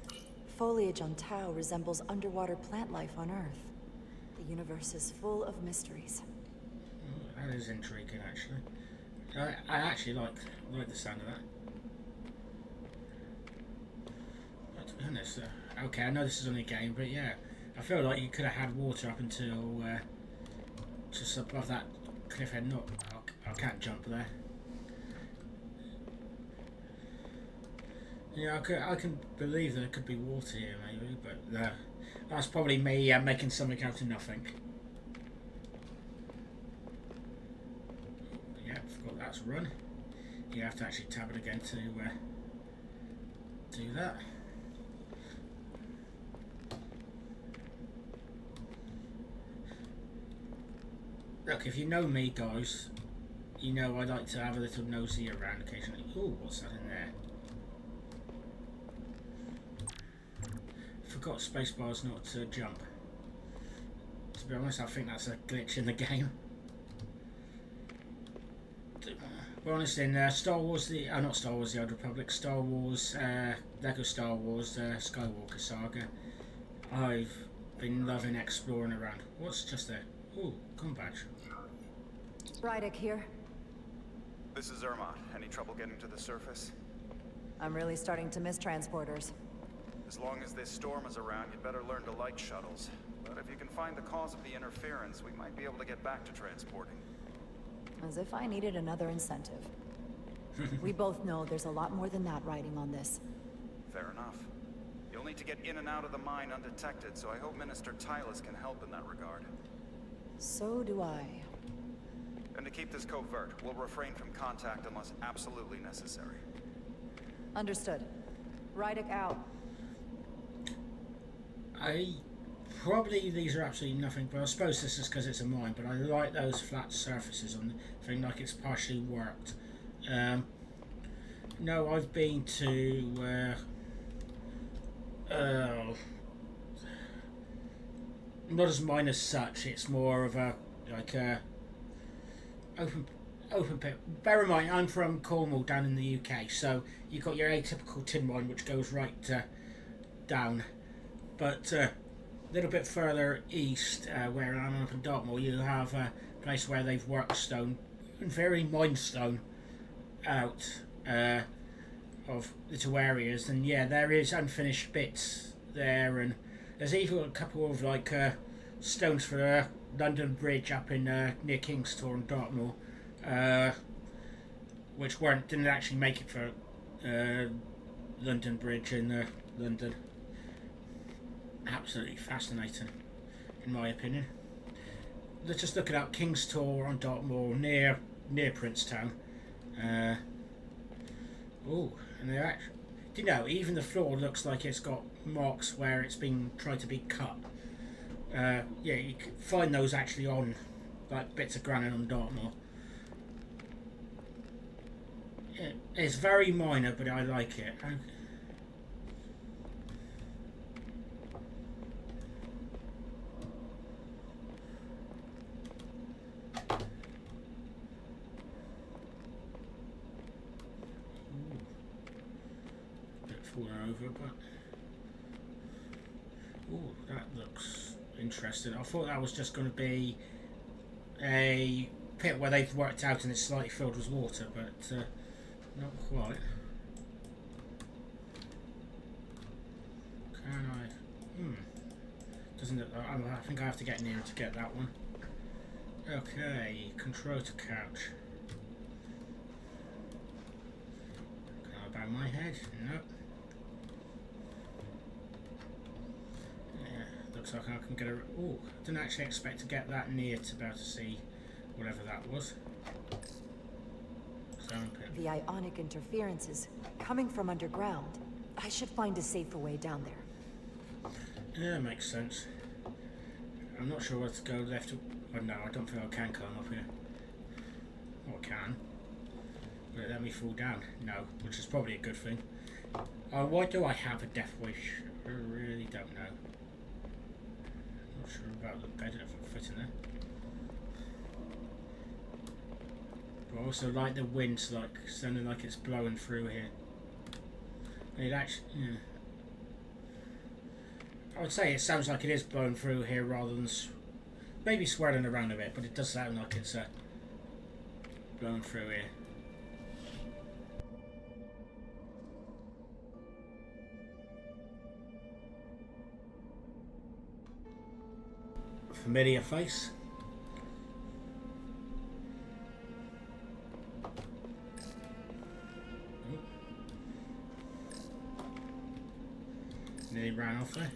Foliage on Tau resembles underwater plant life on Earth. The universe is full of mysteries. Oh, that is intriguing, actually. I actually like the sound of that. But to be honest, okay, I know this is only a game, but yeah, I feel like you could have had water up until just above that cliff head. No, I can't jump there. Yeah, I can believe there could be water here, maybe, but that's probably me making something out of nothing. Yeah, forgot that's run. You have to actually tab it again to do that. Look, if you know me, guys, you know I like to have a little nosy around occasionally. Ooh, what's that in there? Forgot spacebar's not to jump. To be honest, I think that's a glitch in the game. We're honest, in Star Wars, not Star Wars: The Old Republic, Star Wars, Lego Star Wars, Skywalker Saga. I've been loving exploring around. What's just there? Ooh, come back. Rydick here. This is Irma. Any trouble getting to the surface? I'm really starting to miss transporters. As long as this storm is around, you'd better learn to like shuttles. But if you can find the cause of the interference, we might be able to get back to transporting. As if I needed another incentive. We both know there's a lot more than that riding on this. Fair enough. You'll need to get in and out of the mine undetected, so I hope Minister Tylus can help in that regard. So do I. And to keep this covert, we'll refrain from contact unless absolutely necessary. Understood. Rydick out. Probably these are absolutely nothing, but I suppose this is because it's a mine, but I like those flat surfaces on the thing, like it's partially worked. No, I've been to not as mine as such, it's more of a open pit. Bear in mind, I'm from Cornwall down in the UK, so you've got your atypical tin mine which goes right down. But a little bit further east, where I'm up in Dartmoor, you have a place where they've worked stone, and very mine stone, out of little areas. And yeah, there is unfinished bits there, and there's even a couple of like stones for London Bridge up in near Kingstor and Dartmoor, which didn't actually make it for London Bridge in London. Absolutely fascinating, in my opinion. Let's just look at Kingstor on Dartmoor, near Princetown. Oh, and they're actually, do you know, even the floor looks like it's got marks where it's been tried to be cut. Yeah, you can find those actually on like bits of granite on Dartmoor. It's very minor, but I like it. Over, but ooh, that looks interesting. I thought that was just going to be a pit where they've worked out and it's slightly filled with water, but not quite. Can I? Doesn't it? I think I have to get nearer to get that one. Okay, control to couch. Can I bow my head? Nope. Looks like I can get a... Ooh, didn't actually expect to get that near to be able to see whatever that was. The ionic interferences coming from underground. I should find a safer way down there. Yeah, makes sense. I'm not sure where to go left. Oh no, I don't think I can climb up here. let me fall down. No, which is probably a good thing. Why do I have a death wish? I really don't know. Not sure about the bed if it fits in there. But I also like the wind, like sounding like it's blowing through here. And it actually, yeah. I would say it sounds like it is blowing through here rather than maybe swirling around a bit, but it does sound like it's blowing through here. Familiar face. Oh. Nearly ran off there.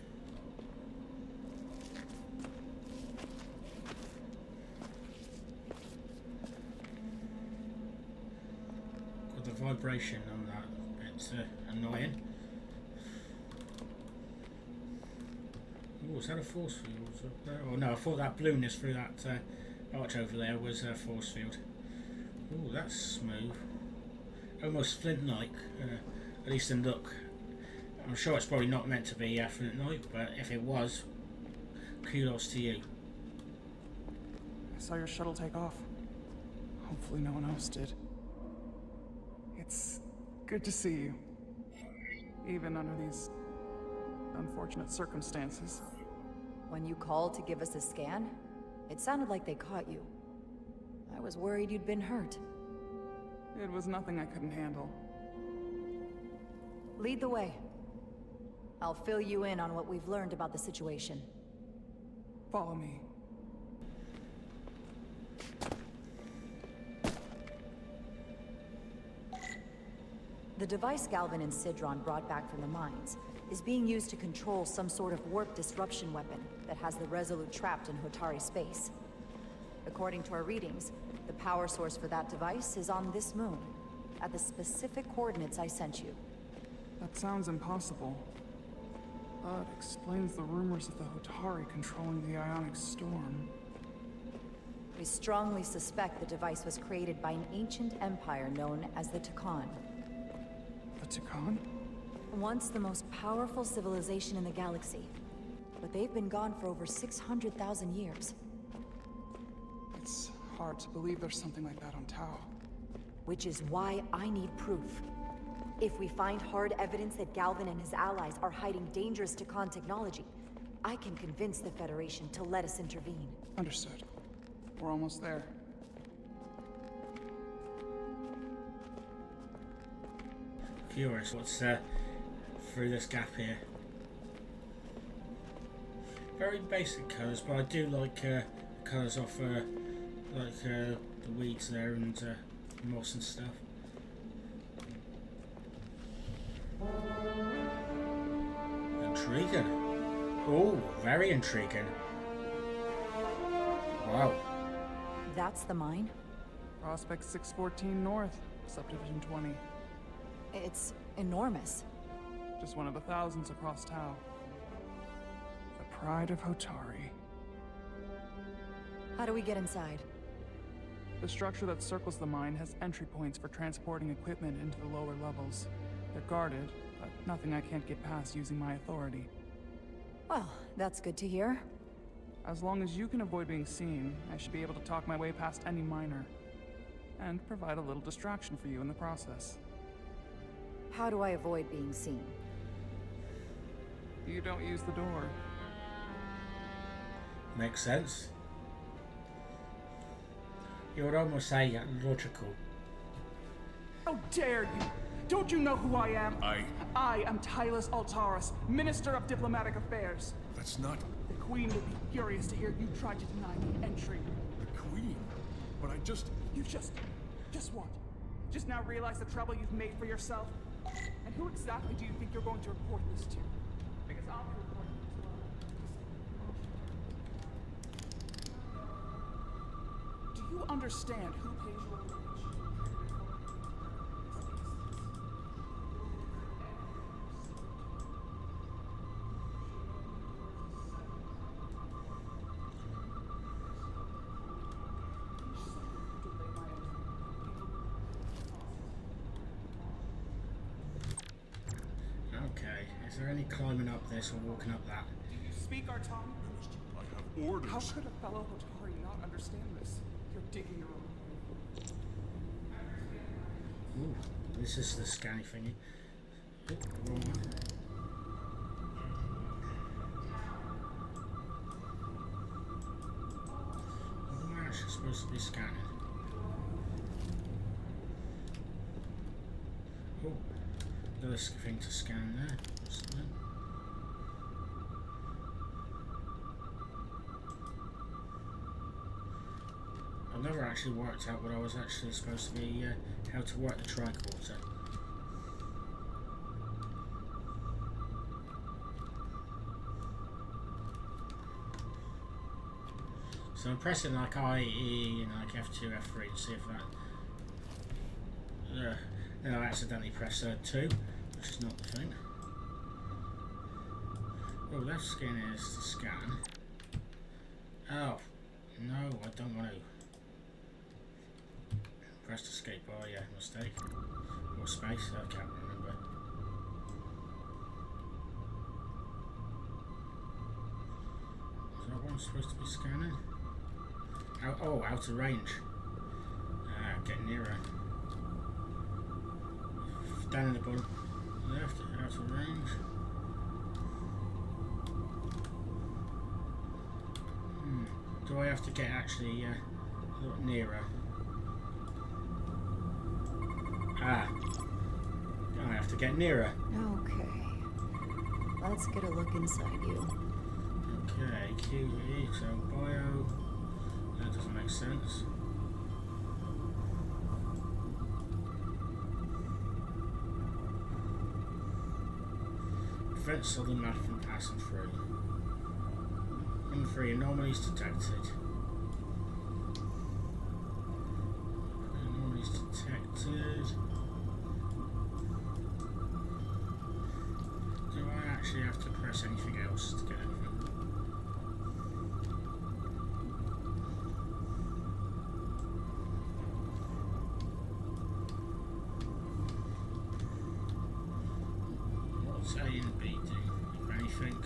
Got the vibration on that. It's annoying. Oh, is that a force field up there? Oh no, I thought that blueness through that arch over there was a force field. Oh, that's smooth. Almost flint-like, at least in look. I'm sure it's probably not meant to be flint-like, but if it was, kudos to you. I saw your shuttle take off. Hopefully no one else did. It's good to see you. Even under these unfortunate circumstances. When you called to give us a scan, it sounded like they caught you. I was worried you'd been hurt. It was nothing I couldn't handle. Lead the way. I'll fill you in on what we've learned about the situation. Follow me. The device Galvin and Sidron brought back from the mines is being used to control some sort of warp disruption weapon that has the Resolute trapped in Hotari space. According to our readings, the power source for that device is on this moon, at the specific coordinates I sent you. That sounds impossible. That explains the rumors of the Hotari controlling the ionic storm. We strongly suspect the device was created by an ancient empire known as the Takan. The Takan? Once the most powerful civilization in the galaxy, but they've been gone for over 600,000 years. It's hard to believe there's something like that on Tau. Which is why I need proof. If we find hard evidence that Galvin and his allies are hiding dangerous Takan technology, I can convince the Federation to let us intervene. Understood. We're almost there. Curious what's through this gap here. Very basic colours, but I do like colours of the weeds there and moss and stuff. Intriguing. Oh, very intriguing. Wow. That's the mine? Prospect 614 North, Subdivision 20. It's enormous. Just one of the thousands across Tau. The pride of Hotari. How do we get inside? The structure that circles the mine has entry points for transporting equipment into the lower levels. They're guarded, but nothing I can't get past using my authority. Well, that's good to hear. As long as you can avoid being seen, I should be able to talk my way past any miner. And provide a little distraction for you in the process. How do I avoid being seen? You don't use the door. Makes sense. You would almost say logical. How dare you! Don't you know who I am? I am Tylus Altaris, Minister of Diplomatic Affairs. That's not... The Queen would be furious to hear you try to deny me entry. the Queen. But I just... You just what? Just now realize the trouble you've made for yourself? And who exactly do you think you're going to report this to? Because I'll be reporting this to Do you understand who pays your wage? Is there any climbing up this or walking up that? Do you speak our tongue? I have orders. How could a fellow Hotari not understand this? You're digging your own. Ooh, this is the scanny thingy. Oh, wrong one. What am I actually supposed to be scanning? Oh, another thing to scan there. Something. I've never actually worked out what I was actually supposed to be, how to work the tricorder. So I'm pressing like IE and like F2, F3 to see if that... then I accidentally press 2, which is not the thing. Oh, left skin is to scan. Oh, no, I don't want to. Pressed escape, oh yeah, mistake. Or space, I can't remember. Is that what I'm supposed to be scanning? Oh, out of range. Ah, get nearer. Down in the bottom left, out of range. Do I have to get actually a lot nearer? Ah, I have to get nearer. Okay. Let's get a look inside you. Okay, QE, so bio. That doesn't make sense. Prevent southern matter from passing through. 3 anomalies detected. Anomalies detected. Do I actually have to press anything else to get anything? What's A and B do? If anything?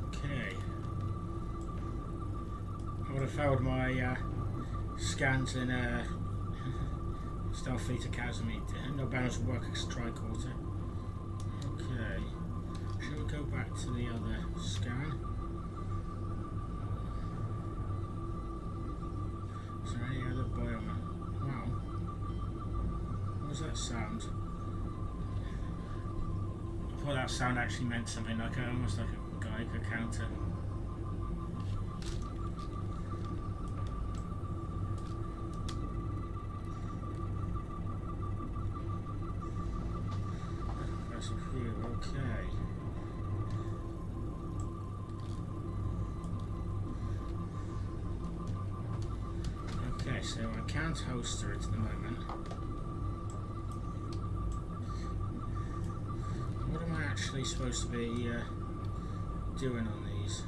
Okay. I would have failed my scans in Starfleet Academy. No balance of work as tricorder. Okay. Shall we go back to the other scan? Is there any other biome? Wow. What was that sound? I thought that sound actually meant something like almost like a Geiger counter. Okay. Okay, so I can't holster it at the moment. What am I actually supposed to be doing on these?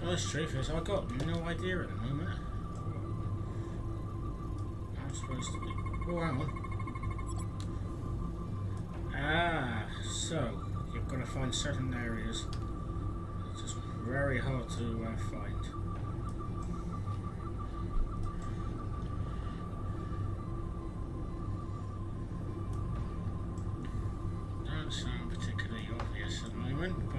Well, the truth is, I've got no idea at the moment. I'm supposed to be. Oh, hang on. Ah, so you've got to find certain areas. It's just very hard to find. Don't sound particularly obvious at the moment, but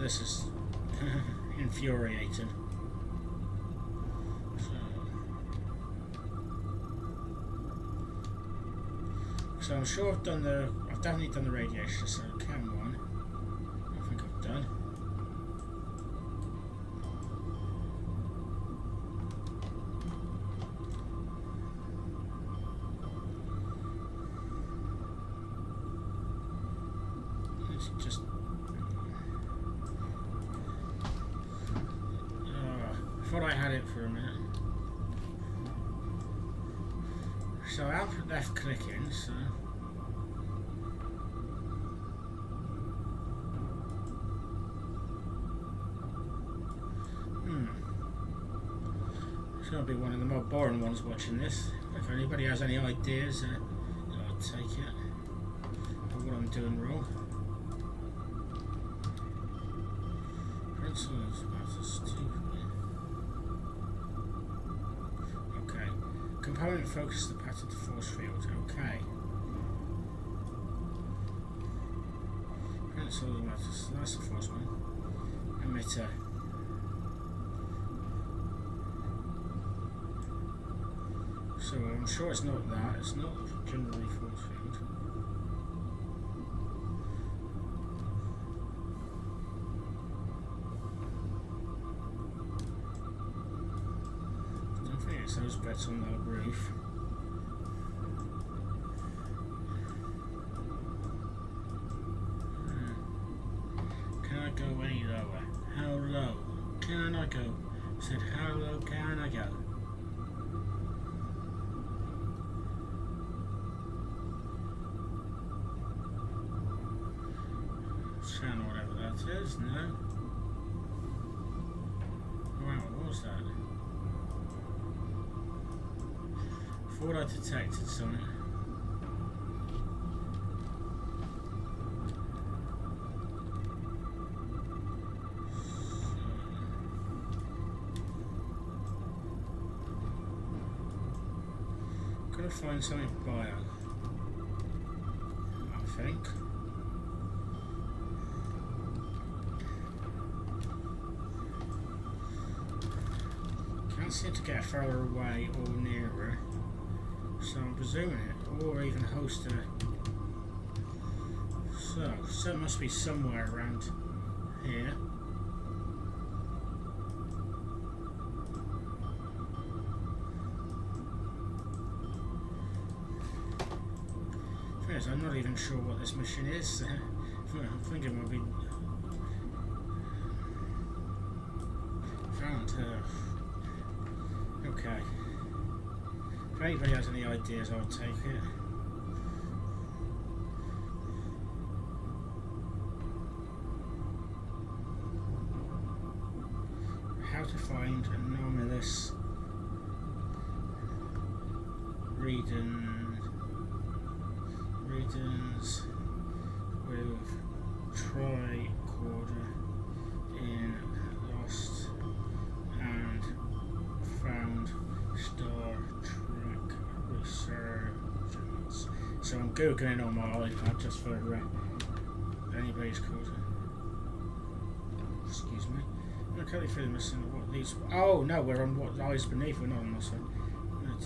this is infuriating. So I'm sure I've definitely done the radiation, so cam 1, I think I've done. It's just I thought I had it for a minute. So I have left clicking, so... It's going to be one of the more boring ones watching this. If anybody has any ideas, I'll take it. Of what I'm doing wrong. Principle is about to stupid. Okay. Component focuses the pattern to force field. Okay. Principle is about to... That's the first one. Emitter. So I'm sure it's not that, it's not generally force field. I don't think it's those bits on the roof. Can I go any lower? How low can I go? I said, how low can I go? Channel, whatever that is, no. Wow, what was that? Thought I detected something. Gonna find something bio, I think. Can't seem to get further away or nearer, so I'm presuming it, or even host a... So it must be somewhere around here. Yes, I'm not even sure what this mission is. I think it might be... Found okay. If anybody has any ideas, I'll take it. How to find anomalous readings with tricorder in Lost and Found Star Trek Resurgence. So I'm googling on my iPad just for anybody's called. Excuse me. I'm currently feeling missing what these. Oh no, we're on what lies beneath. We're not on this one.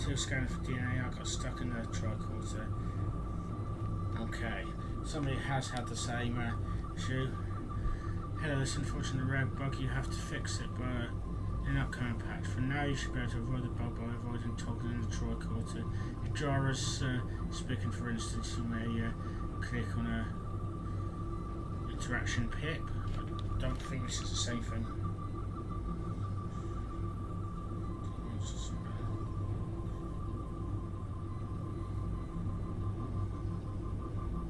Two scanner for DNA. I got stuck in the tricorder. Okay, somebody has had the same issue. Hello, this unfortunate rare bug, you have to fix it, but in an upcoming patch. For now, you should be able to avoid the bug by avoiding toggling in the tricorder. If Jara's speaking, for instance, you may click on a interaction pip. I don't think this is the same thing.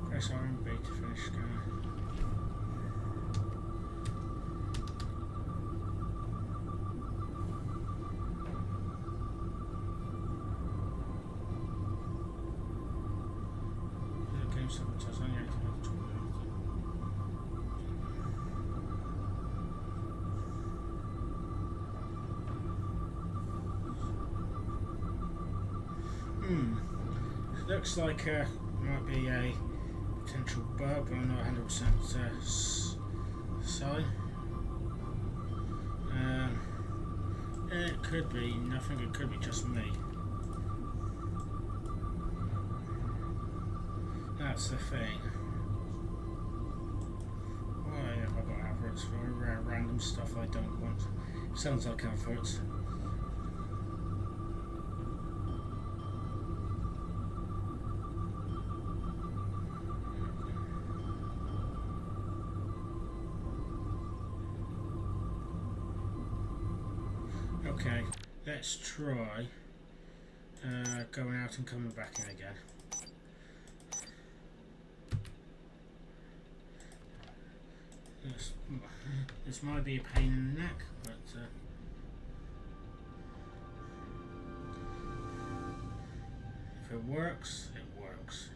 Press RMB to finish scanning. Game sabotage only activated 12 Looks like might be a potential bug, but I'm not 100% certain. It could be nothing, it could be just me. That's the thing. Why have I got adverts for random stuff I don't want? Sounds like adverts. Okay, let's try going out and coming back in again. This might be a pain in the neck, but if it works, it works.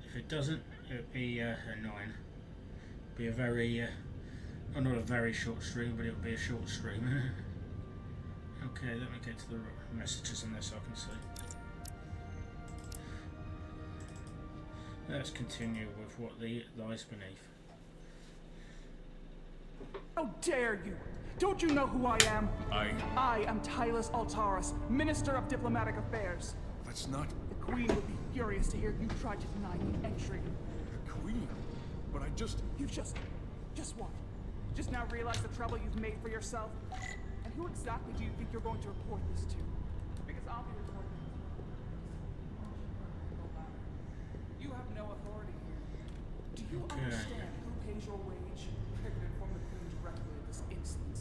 If it doesn't, it'll be annoying. Be a very, well, not a very short stream, but it'll be a short stream. Okay, let me get to the messages in there so I can see. Let's continue with what lies beneath. How dare you! Don't you know who I am? I am Tylus Altaris, Minister of Diplomatic Affairs. That's not... The Queen would be furious to hear you try to deny me entry. the Queen. But I just... You just what? Just now realize the trouble you've made for yourself? And who exactly do you think you're going to report this to? Because I'll be reporting this. You have no authority here. Do you understand who pays your wage? Triggered from the Queen directly in this instance.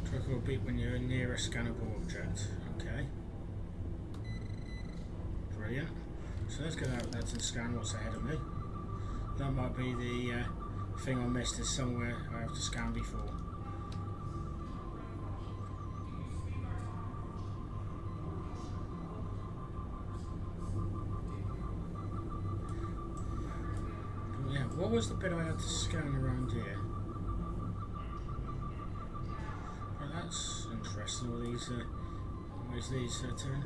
Click or beep when you're near a scannable object. Okay. Brilliant. So let's get out there and scan what's ahead of me. That might be the thing I missed, is somewhere I have to scan before. Yeah, what was the bit I had to scan around here? Well, that's interesting. All these, where's these turn?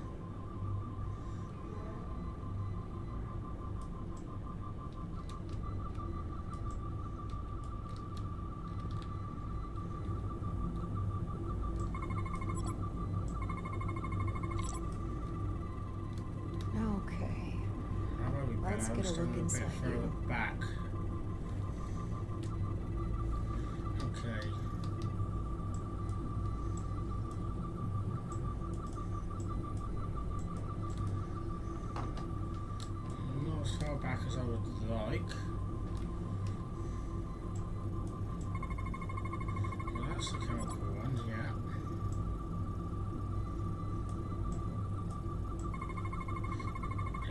Let's get a look inside you. Back. Okay. Not as far back as I would like. Well, that's the chemical one, yeah.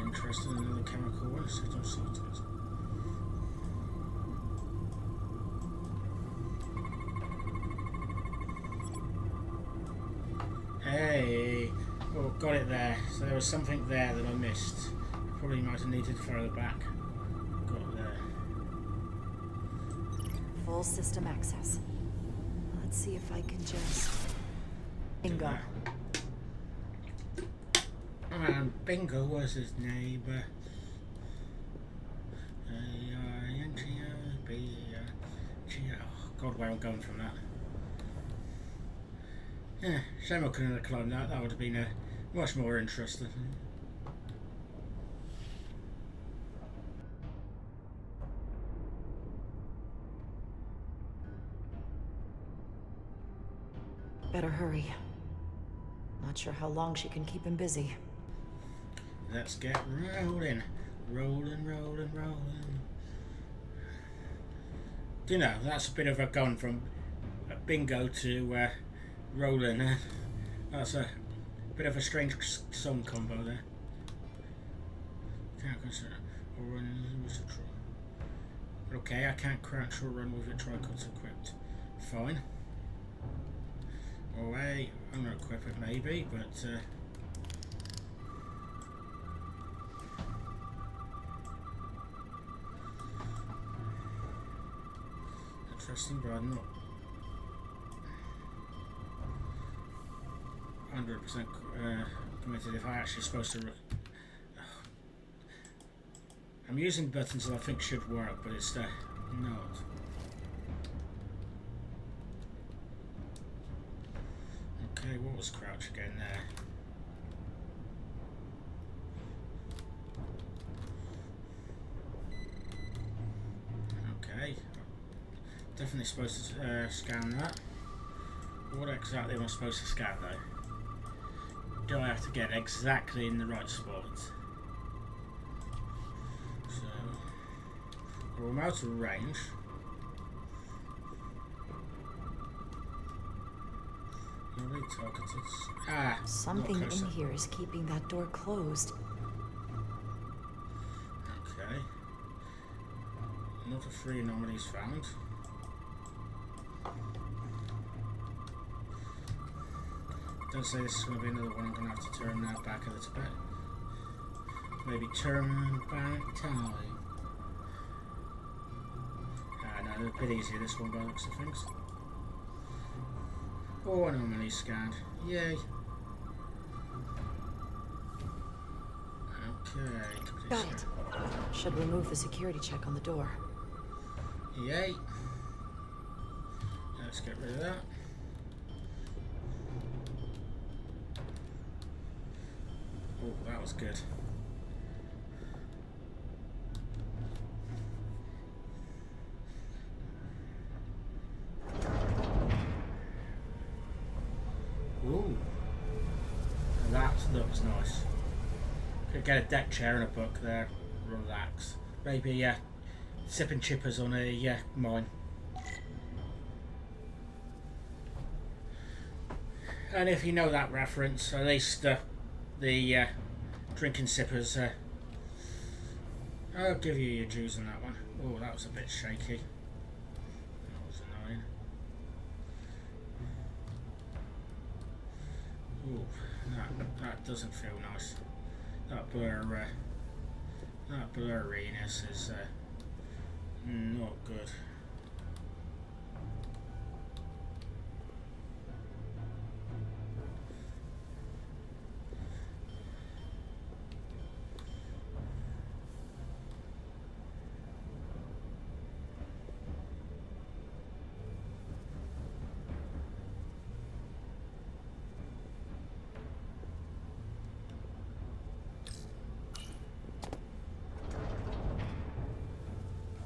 Interested in another chemical one, so don't see it. Hey! Oh, got it there. So there was something there that I missed. Probably might have needed further back. Got it there. Full system access. Let's see if I can just... Bingo. And Bingo was his neighbour. God, where I'm going from that. Yeah, shame I couldn't have climbed that. That would have been much more interesting. Better hurry. Not sure how long she can keep him busy. Let's get rolling. Rolling, rolling, rolling. Do you know, that's a bit of a gone from Bingo to rolling. That's a bit of a strange song combo there. Can't consider or run with a troll. Okay, I can't crouch or run with a tricuts equipped. Fine. Oh wait, I'm gonna equip it maybe, but interesting, but I'm not 100% committed if I actually supposed to. I'm using buttons that I think should work, but it's not. Okay, what was crouch again there? Okay, definitely supposed to scan that. What exactly am I supposed to scan though? Do I have to get exactly in the right spot? So, well, I'm out of range. Really targeted. Ah, Something not in closer. here is keeping that door closed. Okay. Another 3 anomalies found. Don't say this is going to be another one I'm going to have to turn that back a little bit. Maybe turn back time. Ah, no, a bit easier this one by the looks of things. Oh, anomaly scanned. Yay. Okay. Got it. Should remove the security check on the door. Yay. Let's get rid of that. Oh, that was good. Ooh. That looks nice. Could get a deck chair and a book there. Relax. Maybe sipping chippers on a mine. And if you know that reference, at least the drinking sippers, I'll give you your dues on that one. Oh, that was a bit shaky. That was annoying. Ooh, that doesn't feel nice. That blurriness is not good.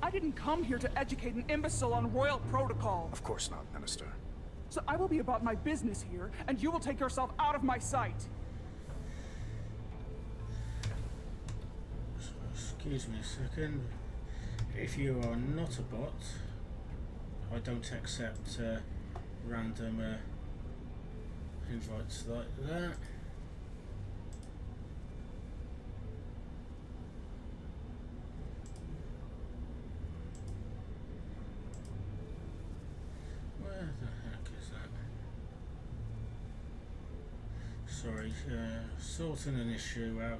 I didn't come here to educate an imbecile on royal protocol. Of course not, Minister. So I will be about my business here, and you will take yourself out of my sight. Excuse me a second. If you are not a bot, I don't accept random invites like that. Where the heck is that? Sorry, sorting an issue out.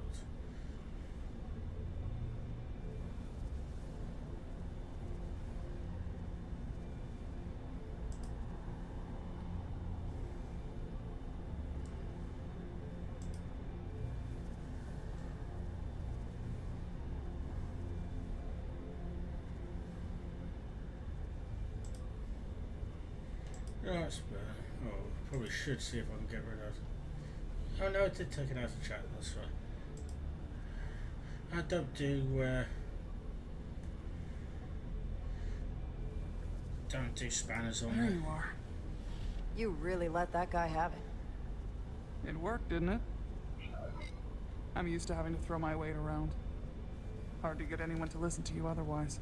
Oh, that's better. Oh, probably should see if I can get rid of. Oh no, it did take it out of chat. That's right. I don't do spanners on There there. you are. You really let that guy have it. It worked, didn't it? I'm used to having to throw my weight around. Hard to get anyone to listen to you otherwise.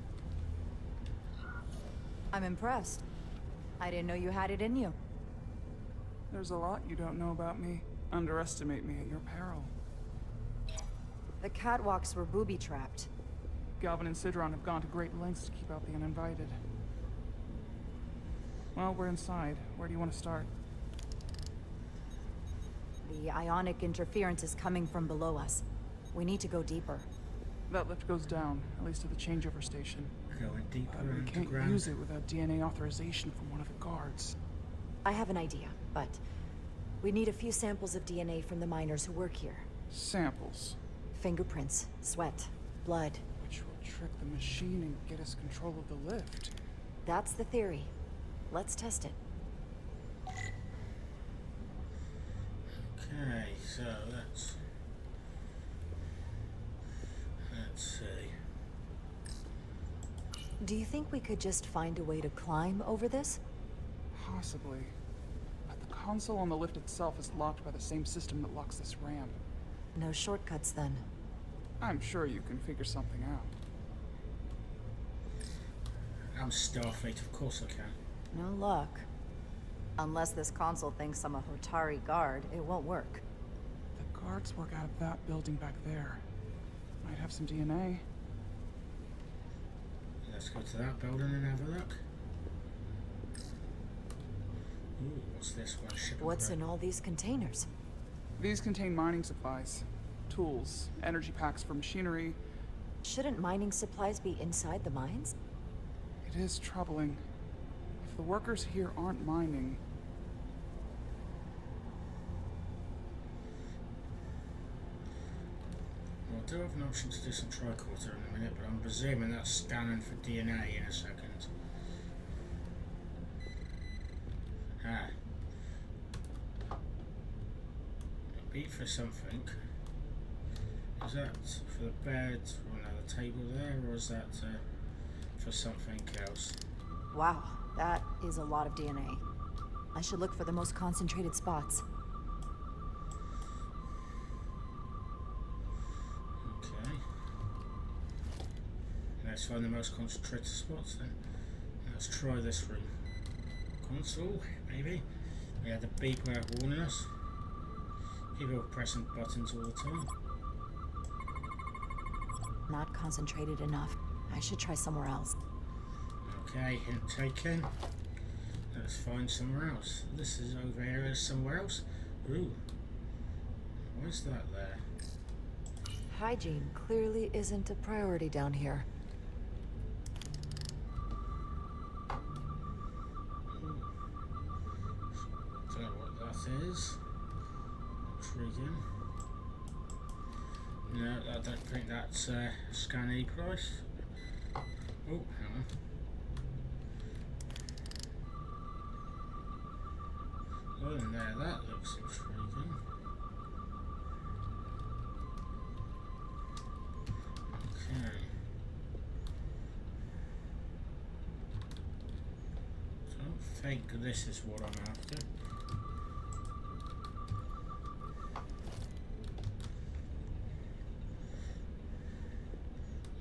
I'm impressed. I didn't know you had it in you. There's a lot you don't know about me. Underestimate me at your peril. The catwalks were booby-trapped. Galvin and Sidron have gone to great lengths to keep out the uninvited. Well, we're inside. Where do you want to start? The ionic interference is coming from below us. We need to go deeper. That lift goes down, at least to the changeover station. Going deeper But we into can't ground. use it without DNA authorization from one of the guards. I have an idea, but we need a few samples of DNA from the miners who work here. Samples. Fingerprints, sweat, blood. Which will trick the machine and get us control of the lift. That's the theory. Let's test it. Okay, so let's see. Do you think we could just find a way to climb over this? Possibly. But the console on the lift itself is locked by the same system that locks this ramp. No shortcuts then. I'm sure you can figure something out. I'm Starfleet, of course I can. No luck. Unless this console thinks I'm a Hotari guard, it won't work. The guards work out of that building back there. Might have some DNA. Let's go to that building and have a look. Ooh, what's this one? What's in all these containers? These contain mining supplies, tools, energy packs for machinery. Shouldn't mining supplies be inside the mines? It is troubling. If the workers here aren't mining... Well, I do have an option to do some tricorder in a minute, but I'm presuming that's scanning for DNA in a second. Ah. A beat for something. Is that for the bed or another table there, or is that for something else? Wow, that is a lot of DNA. I should look for the most concentrated spots. Okay. Let's find the most concentrated spots then. Let's try this room. Console, maybe? Yeah, the beeper warning us. People pressing buttons all the time. Not concentrated enough. I should try somewhere else. Okay, hint taken. Let's find somewhere else. This is over here is somewhere else. Ooh. What's that there? Hygiene clearly isn't a priority down here. Don't know what that is. Intriguing. No, I don't think that's scan E-price. Oh, hang on. Oh, and there, that looks intriguing. Okay. Don't think this is what I'm after.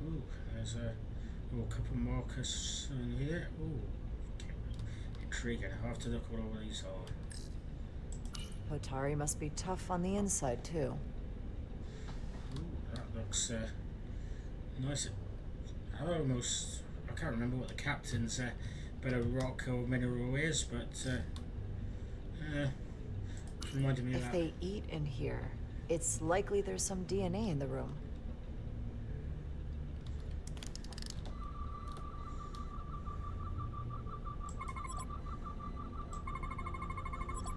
Ooh, there's a couple markers in here. Ooh, intriguing. I have to look what all these are. Hotari must be tough on the inside, too. Ooh, that looks nice. I can't remember what the captain's bit of rock or mineral is, but reminded me of that. If they eat in here, it's likely there's some DNA in the room.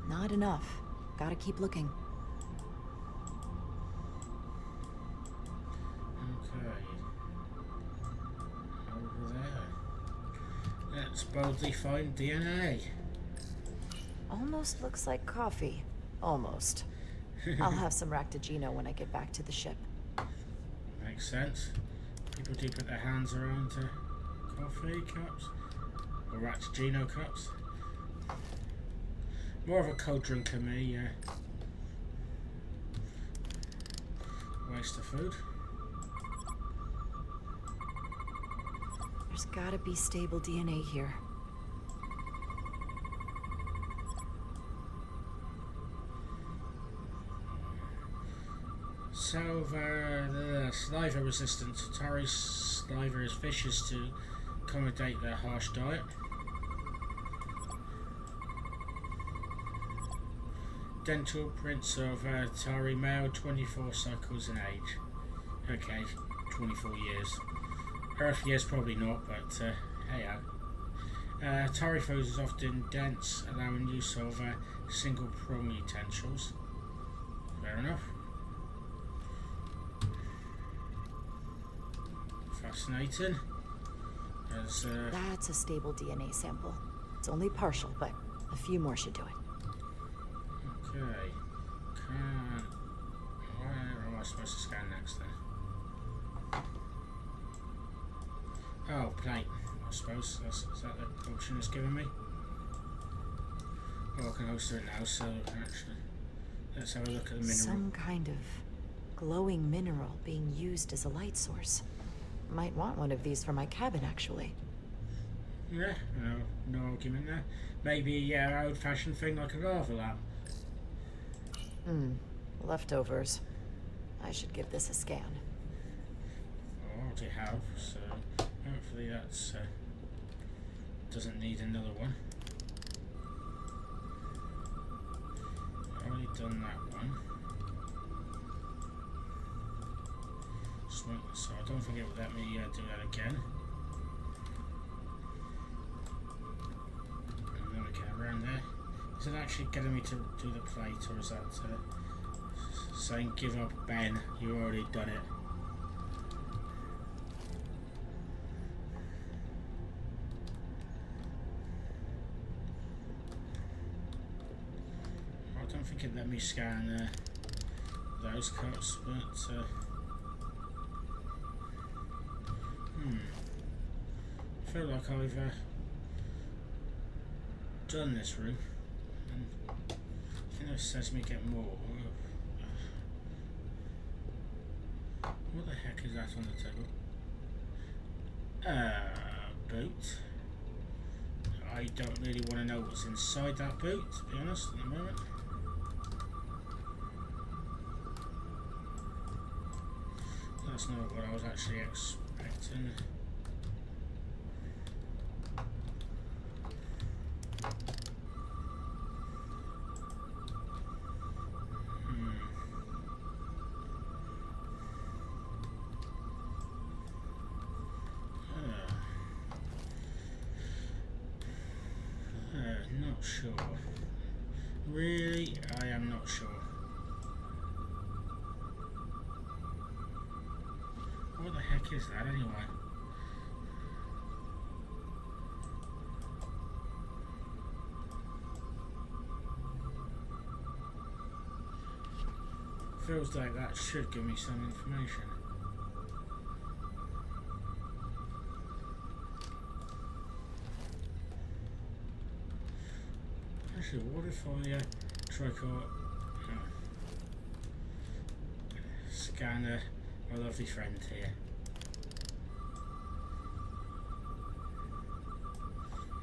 Not enough. Gotta keep looking. Okay. Over there. Let's boldly find DNA. Almost looks like coffee. Almost. I'll have some Ractigino when I get back to the ship. Makes sense. People do put their hands around coffee cups. Or Ractigino cups. More of a cold drinker, me, yeah. Waste of food. There's gotta be stable DNA here. Salver, saliva resistance. Atari's saliva is vicious to accommodate their harsh diet. Dental prints of Atari male, 24 cycles in age. Okay, 24 years. Earth years probably not, but hey Atari food is often dense, allowing use of single prong utensils. Fair enough. Fascinating. That's a stable DNA sample. It's only partial, but a few more should do it. Okay. Where am I supposed to scan next then? Oh, plate. I suppose. Is that the option it's giving me? Oh, I can also do it now, so actually. Let's have a look at the mineral. Some kind of glowing mineral being used as a light source. Might want one of these for my cabin, actually. Yeah, no argument there. Maybe old-fashioned thing like a lava lamp. Leftovers. I should give this a scan. I already have, so hopefully that's doesn't need another one. I've already done that one. So I don't think it would let me do that again. And then we get around there. Is it actually getting me to do the plate, or is that saying give up, Ben? You already done it. I don't think it let me scan those cuts, but I feel like I've done this room, and I think it says me get more. What the heck is that on the table? Boot. I don't really want to know what's inside that boot, to be honest, at the moment. That's not what I was actually expecting. Not sure. Really, I am not sure. What the heck is that anyway? Feels like that should give me some information. Actually, what if I try to scan my lovely friend here?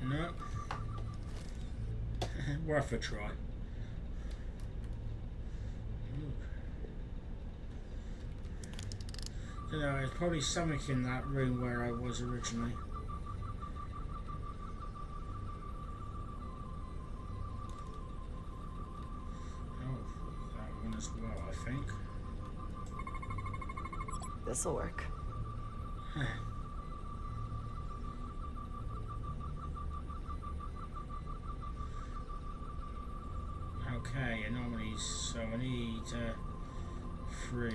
No. Worth a try. You know, there's probably something in that room where I was originally. As well, I think. This'll work. Okay, anomalies. So I need 3.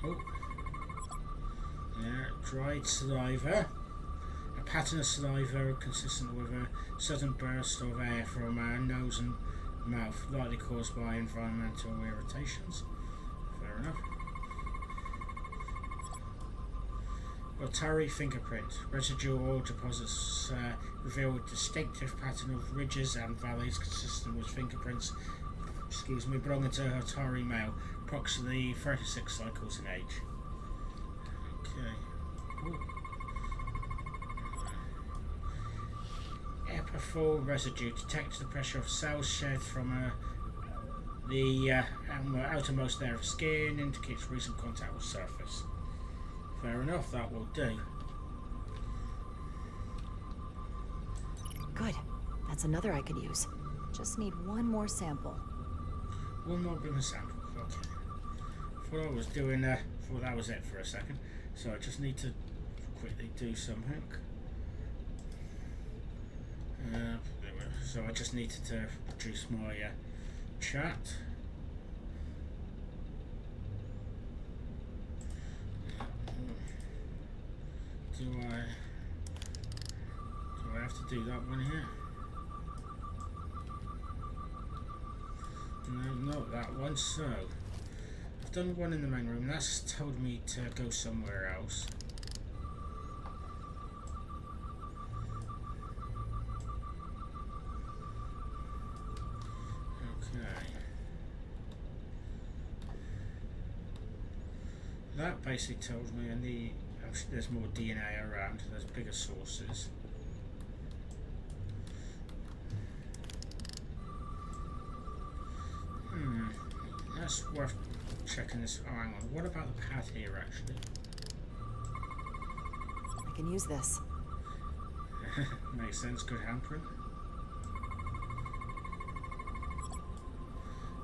Oh, there, dried saliva. A pattern of saliva consistent with a sudden burst of air from our nose and mouth, likely caused by environmental irritations. Fair enough. Otari fingerprint. Residual oil deposits reveal a distinctive pattern of ridges and valleys consistent with fingerprints belonging to a Otari male, approximately 36 cycles in age. Okay. Ooh. Epithelial residue detects the pressure of cells shed from the outermost layer of skin, indicates recent contact with surface. Fair enough, that will do. Good. That's another I could use. Just need one more sample. One more bit of sample. Okay. Thought I was doing. Thought that was it for a second. So I just need to quickly do something. So I just needed to produce my chat. Do I have to do that one here? No, not that one. So I've done one in the main room. That's told me to go somewhere else. Okay. That basically tells me there's more DNA around. There's bigger sources. That's worth checking this. Oh, hang on. What about the pad here, actually? I can use this. Makes sense. Good handprint.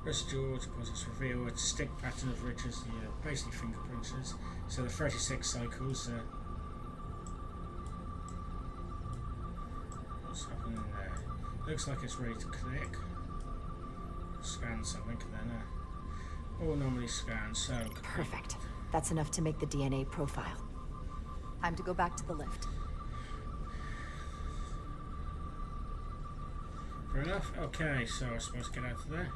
Residual deposits reveal a distinct pattern of ridges, basically fingerprints. So the 36 cycles. What's happening there? Looks like it's ready to click. Scan something, and then all normally scan. So perfect. That's enough to make the DNA profile. Time to go back to the lift. Fair enough. Okay, so I'm supposed to get out of there.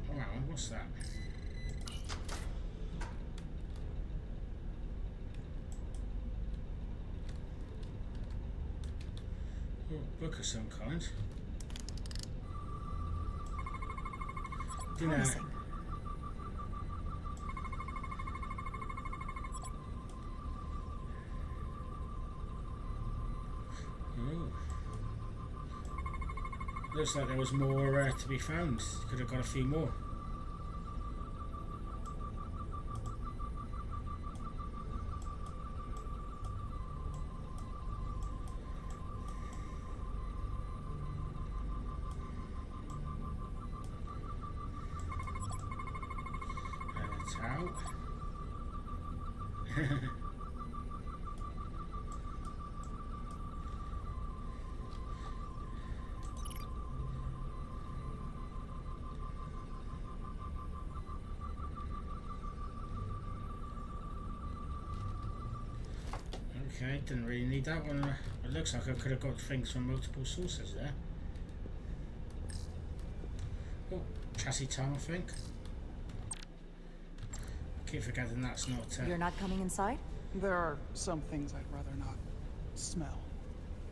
Oh, hang on, what's that? Oh, book of some kind. Promising. Oh. Looks like there was more to be found. Could have got a few more. Out. Okay, didn't really need that one. It looks like I could have got things from multiple sources there. Oh, chassis time, I think. Keep forgetting that's not. You're not coming inside? There are some things I'd rather not smell.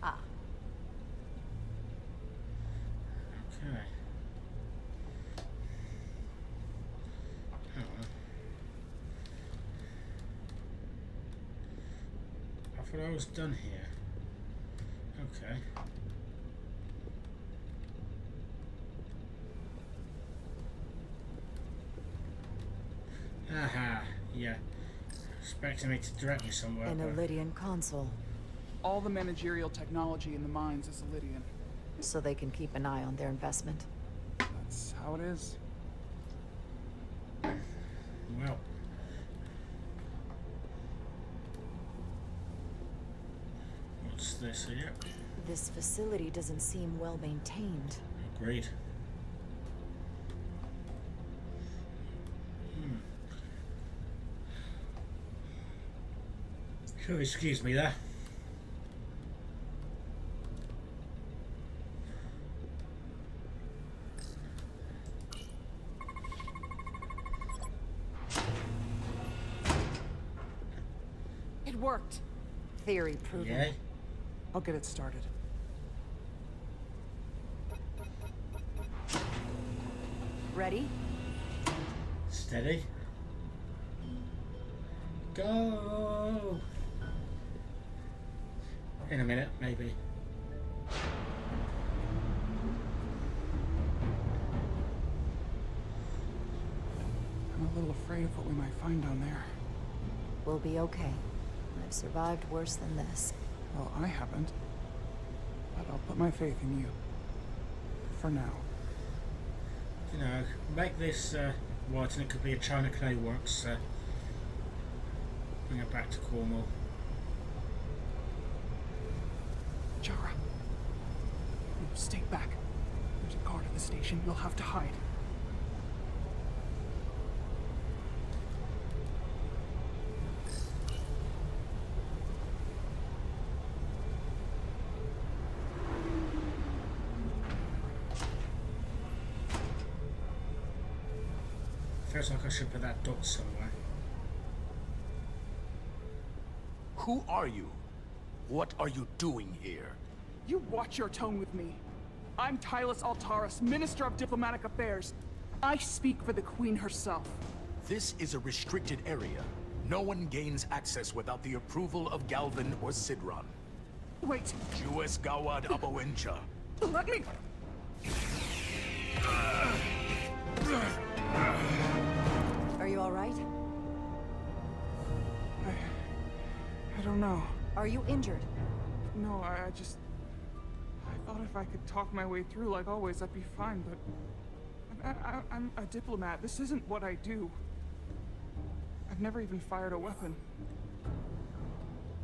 Ah. Okay. Oh. I thought I was done here. Okay. Aha, yeah. Expecting me to direct me somewhere. An Illydian console. All the managerial technology in the mines is Illydian. So they can keep an eye on their investment. That's how it is. Well. What's this here? This facility doesn't seem well maintained. Agreed. Excuse me there. It worked. Theory proven. Yeah. I'll get it started. Ready? Steady. Go. In a minute, maybe. I'm a little afraid of what we might find down there. We'll be okay. I've survived worse than this. Well, I haven't. But I'll put my faith in you. For now. You know, make this white and it could be a China Clay Works. Bring it back to Cornwall. Jara. No, stay back. There's a guard at the station. You'll have to hide. Feels like I should put that dot somewhere. Who are you? What are you doing here? You watch your tone with me. I'm Tylus Altaris, Minister of Diplomatic Affairs. I speak for the Queen herself. This is a restricted area. No one gains access without the approval of Galvin or Sidron. Wait. Jues Gawad Abawencha. Let me... Are you all right? I don't know. Are you injured? No, I just... I thought if I could talk my way through like always, I'd be fine, but... I'm a diplomat. This isn't what I do. I've never even fired a weapon.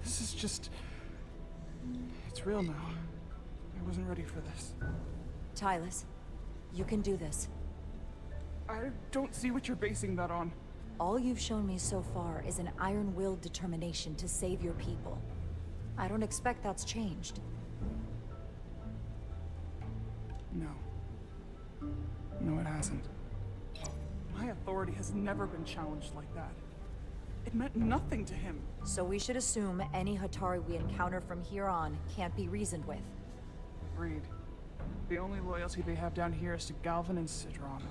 This is just... It's real now. I wasn't ready for this. Tylus, you can do this. I don't see what you're basing that on. All you've shown me so far is an iron-willed determination to save your people. I don't expect that's changed. No. No, it hasn't. My authority has never been challenged like that. It meant nothing to him. So we should assume any Hatari we encounter from here on can't be reasoned with. Agreed. The only loyalty they have down here is to Galvin and Sidron.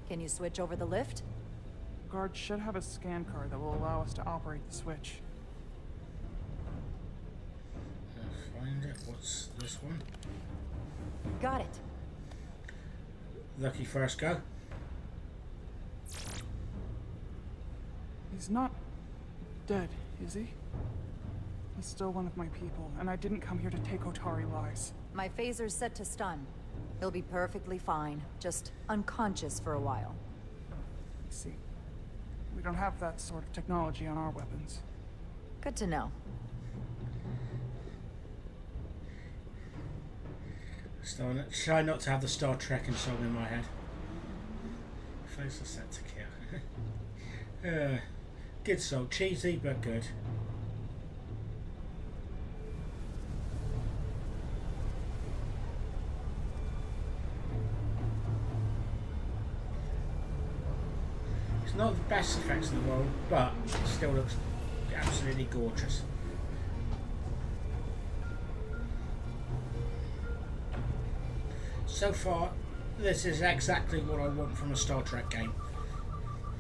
Can you switch over the lift? Guard should have a scan card that will allow us to operate the switch. Find it. What's this one? Got it. Lucky first go. He's not dead, is he? He's still one of my people, and I didn't come here to take Otari lives. My phaser's set to stun. He'll be perfectly fine, just unconscious for a while. I see. We don't have that sort of technology on our weapons. Good to know. Try not to have the Star Trek and song in my head. Phaser set to kill. Good song, cheesy but good. It's not the best effects in the world, but it still looks absolutely gorgeous. So far, this is exactly what I want from a Star Trek game.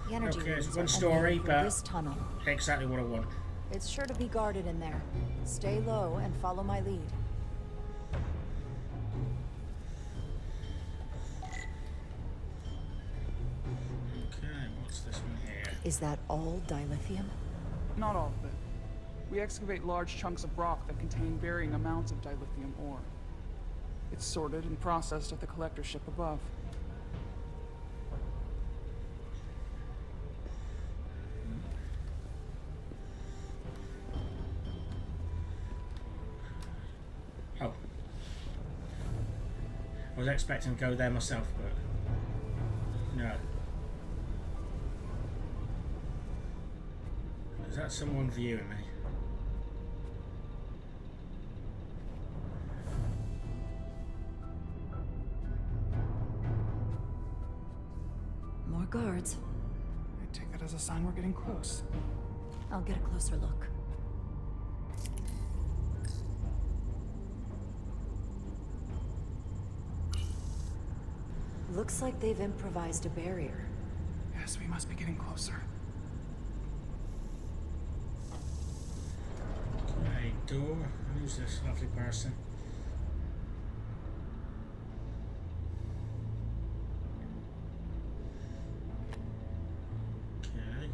The energy Okay, it's rooms one are story, ending through but this tunnel. Exactly what I want. It's sure to be guarded in there. Stay low and follow my lead. Okay, what's this one here? Is that all dilithium? Not all of it. We excavate large chunks of rock that contain varying amounts of dilithium ore. It's sorted and processed at the collector ship above. Oh. I was expecting to go there myself, but no. Is that someone viewing me? More guards. I take that as a sign we're getting close. I'll get a closer look. Looks like they've improvised a barrier. Yes, we must be getting closer. Okay, door. Who's this lovely person? Okay.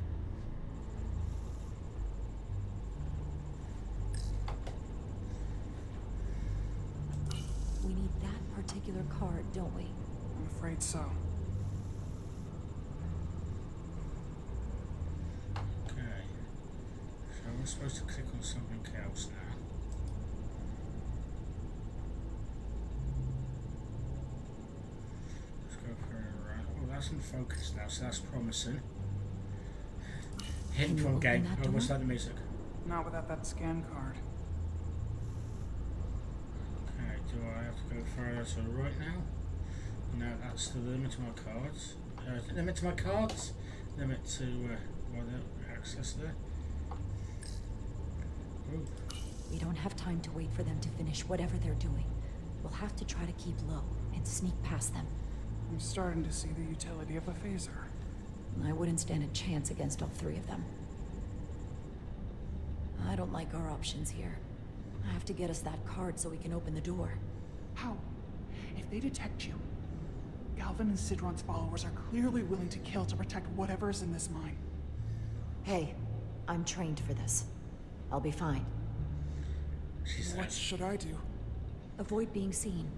We need that particular card, don't we? I'm afraid so. Okay. So we're supposed to click on something else now. Let's go for a run. Oh, that's in focus now, so that's promising. Hidden from game. Oh, what's that, the music? Not without that scan card. Okay, do I have to go further to the right now? No, that's the limit of my cards. limit to my cards, limit to well, the access there. Ooh. We don't have time to wait for them to finish whatever they're doing. We'll have to try to keep low and sneak past them. I'm starting to see the utility of a phaser. I wouldn't stand a chance against all three of them. I don't like our options here. I have to get us that card so we can open the door. How? If they detect you, Galvin and Sidron's followers are clearly willing to kill to protect whatever is in this mine. Hey, I'm trained for this. I'll be fine. What should I do? Avoid being seen.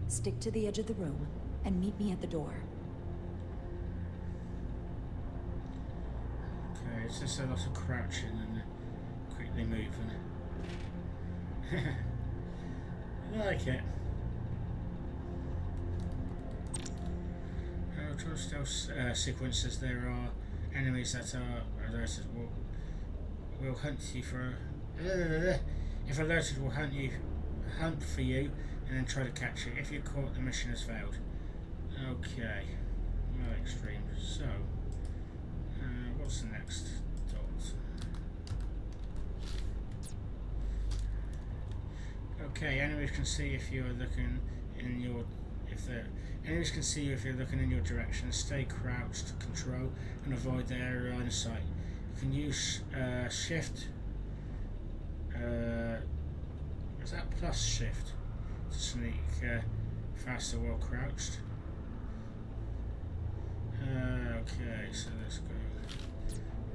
Stick to the edge of the room and meet me at the door. Okay, it's just a lot of crouching and quickly moving. I like it. During stealth sequences, there are enemies that are alerted will hunt you for. If alerted, will hunt for you, and then try to catch you. If you're caught, the mission has failed. Okay, well, extreme. So, what's the next dot? Okay, enemies can see if you're looking in your. Enemies can see you if you're looking in your direction. Stay crouched to control and avoid their line of sight. You can use shift. Is that plus shift to sneak faster while crouched? Okay, so let's go.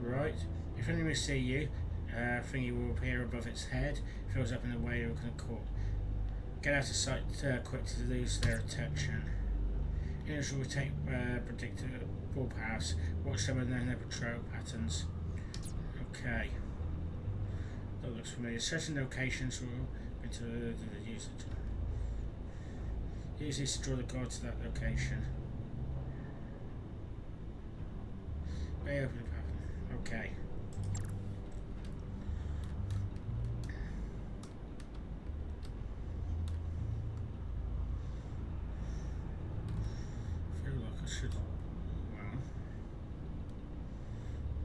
Right. If enemies see you, thingy will appear above its head. Fills up in a way you can caught. Get out of sight quick to lose their attention. Enemies will take predictable paths. Watch them and then their patrol patterns. Okay. That looks familiar. Certain locations will be to use it. Use this to draw the guard to that location. May open the pattern. Okay.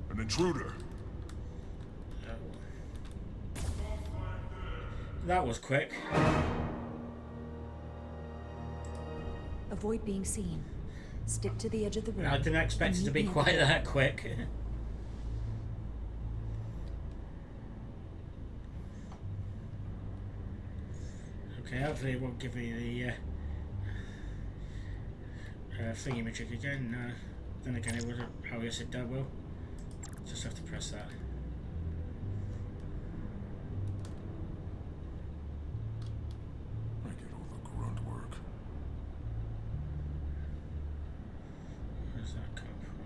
An intruder. That was quick. Avoid being seen. Stick to the edge of the room. I didn't expect it to be quite that quick. Okay, hopefully it won't give me the thingy magic again. No. Then again, it would. Oh yes, it will. Just have to press that. I get all the grunt work. Where's that come from?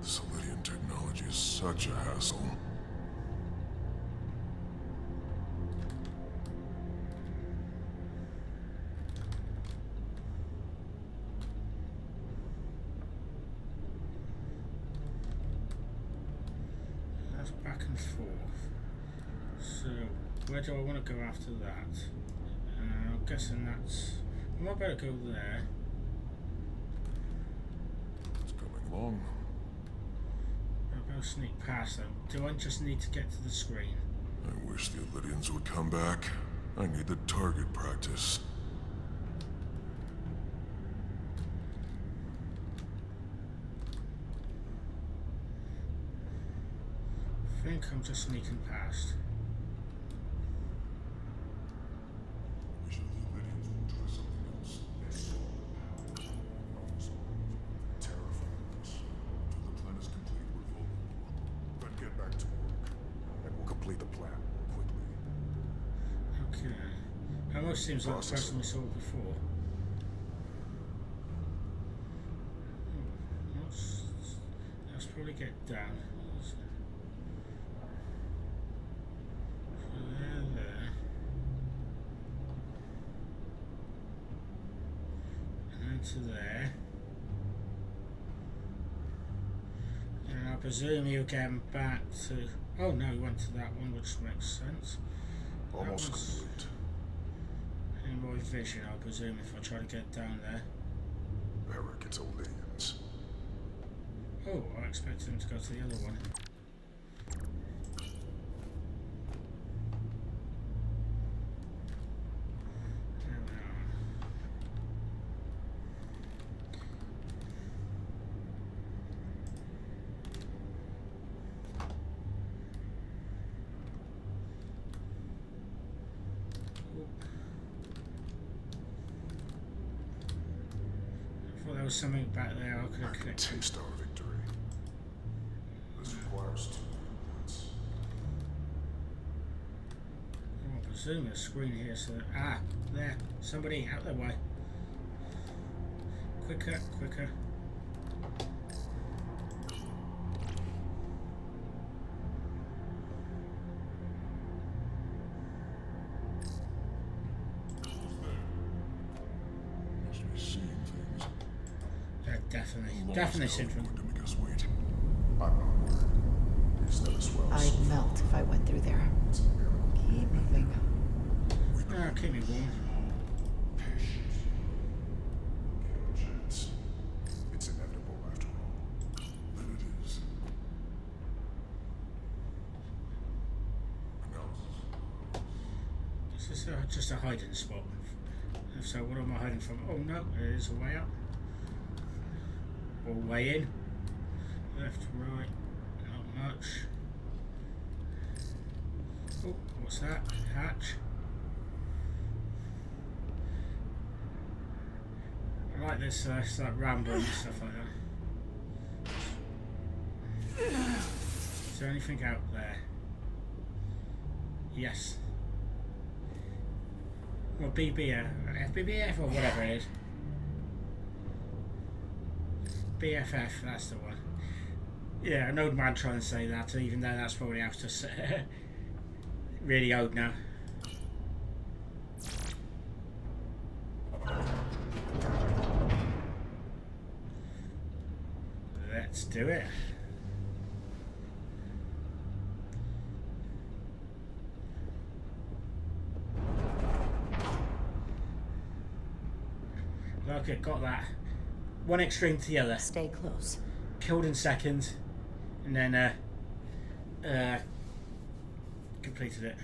Solidian technology is such a hassle. Where do I want to go after that? I'm guessing that's. I might better go there. It's coming along. I'll better sneak past them. Do I just need to get to the screen? I wish the Lydians would come back. I need the target practice. I think I'm just sneaking past. Seems like the person we saw before. Let's probably get down. There. And then to there. And I presume you're getting back to. Oh no, he went to that one, which makes sense. Almost complete. In my vision, I presume, if I try to get down there. Eric, it's aliens. Oh, I expected him to go to the other one. There we are. I thought there was something back there I could have connected. Taste our victory. This requires 2 minutes. Oh, I presume there's a screen here, so that, there, somebody out their way. Quicker, quicker. Must be seeing things. Definitely syndrome. Going to make us wait. I'm not worried. Is that as well? I'd melt if I went through there. Keep moving. Keep me warm. Chance. It's inevitable after all. But it is. Is this just a hiding spot? If so, what am I hiding from? Oh no, there is a way up. Or way in. Left, right, not much. Oh, what's that? Hatch. I like this, it's like rambling and stuff like that. Is there anything out there? Yes. Or BBF, FBBF or whatever it is. BFF, that's the one. Yeah, an old man trying to say that, even though that's probably out to really old now. Let's do it. Okay, got that. One extreme to the other. Stay close. Killed in seconds, and then completed it.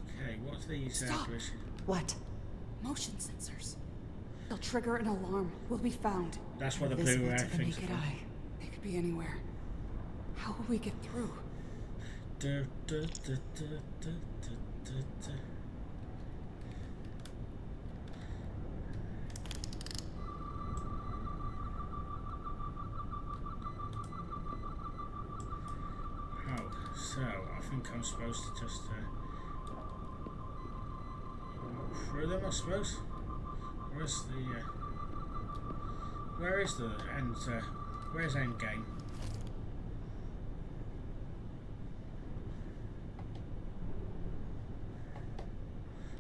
Okay, what's these? Stop. What? Motion sensors. They'll trigger an alarm. We'll be found. That's what the This blue way to the things naked are. eye. They could be anywhere. How will we get through? Oh, so I think I'm supposed to just through them, I suppose. Where's the where is the end? Where's end game?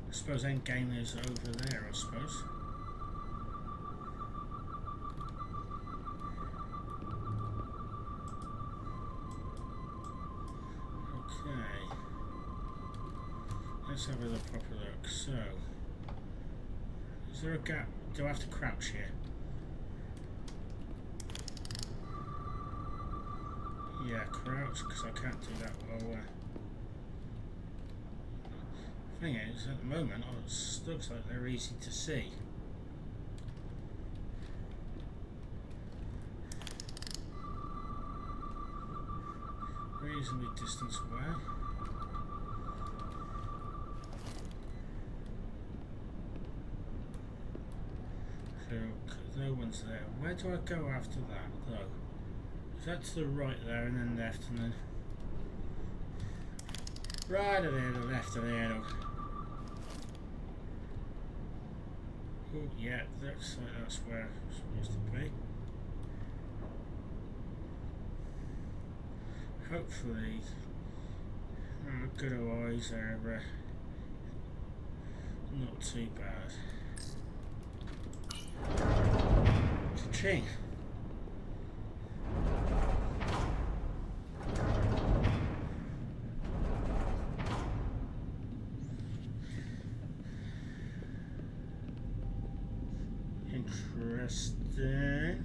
I suppose end game is over there. I suppose. Okay. Let's have a proper look. So, is there a gap? Do I have to crouch here? Yeah, crouch, because I can't do that while thing is, at the moment, it looks like they're easy to see. Reasonably distance away. So, no one's there. Where do I go after that, though? Is that to the right there, and then left, and then right of there, the left of there. Oh, yeah, looks like that's where it's supposed to be. Hopefully, good old eyes are not too bad. Cha-ching. Interesting.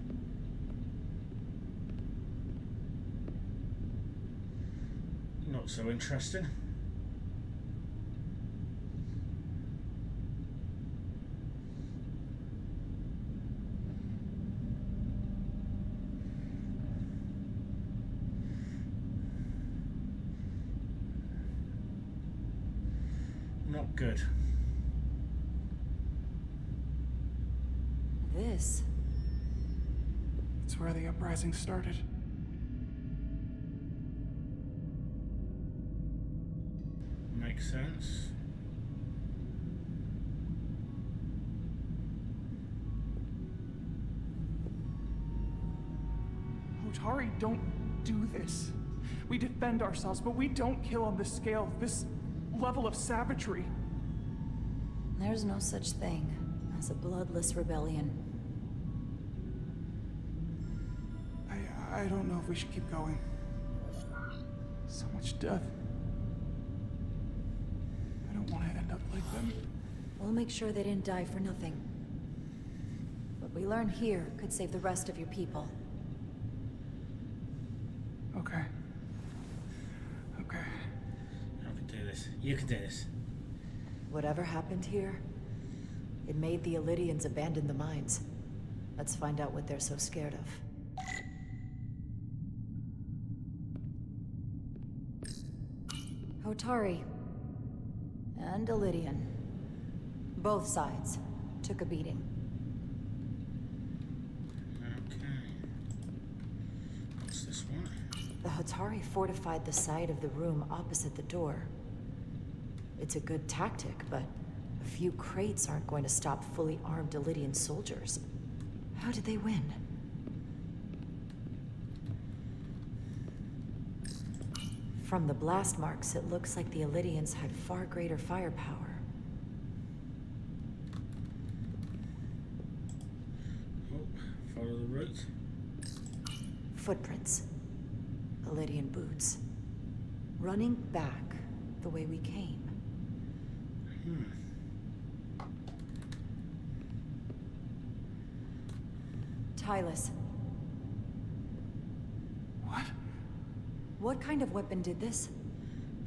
Not so interesting. Not good. This? It's where the uprising started. Makes sense. Hotari don't do this. We defend ourselves, but we don't kill on this scale, this level of savagery. There's no such thing as a bloodless rebellion. I don't know if we should keep going. So much death. I don't want to end up like them. We'll make sure they didn't die for nothing. What we learn here could save the rest of your people. Okay. Okay. I can do this. You can do this. Whatever happened here, it made the Illydians abandon the mines. Let's find out what they're so scared of. Hotari and Illydian. Both sides took a beating. Okay. What's this one? The Hotari fortified the side of the room opposite the door. It's a good tactic, but a few crates aren't going to stop fully armed Illydian soldiers. How did they win? From the blast marks, it looks like the Illydians had far greater firepower. Oh, follow the route. Footprints. Illydian boots. Running back the way we came. Tylus. What? What kind of weapon did this?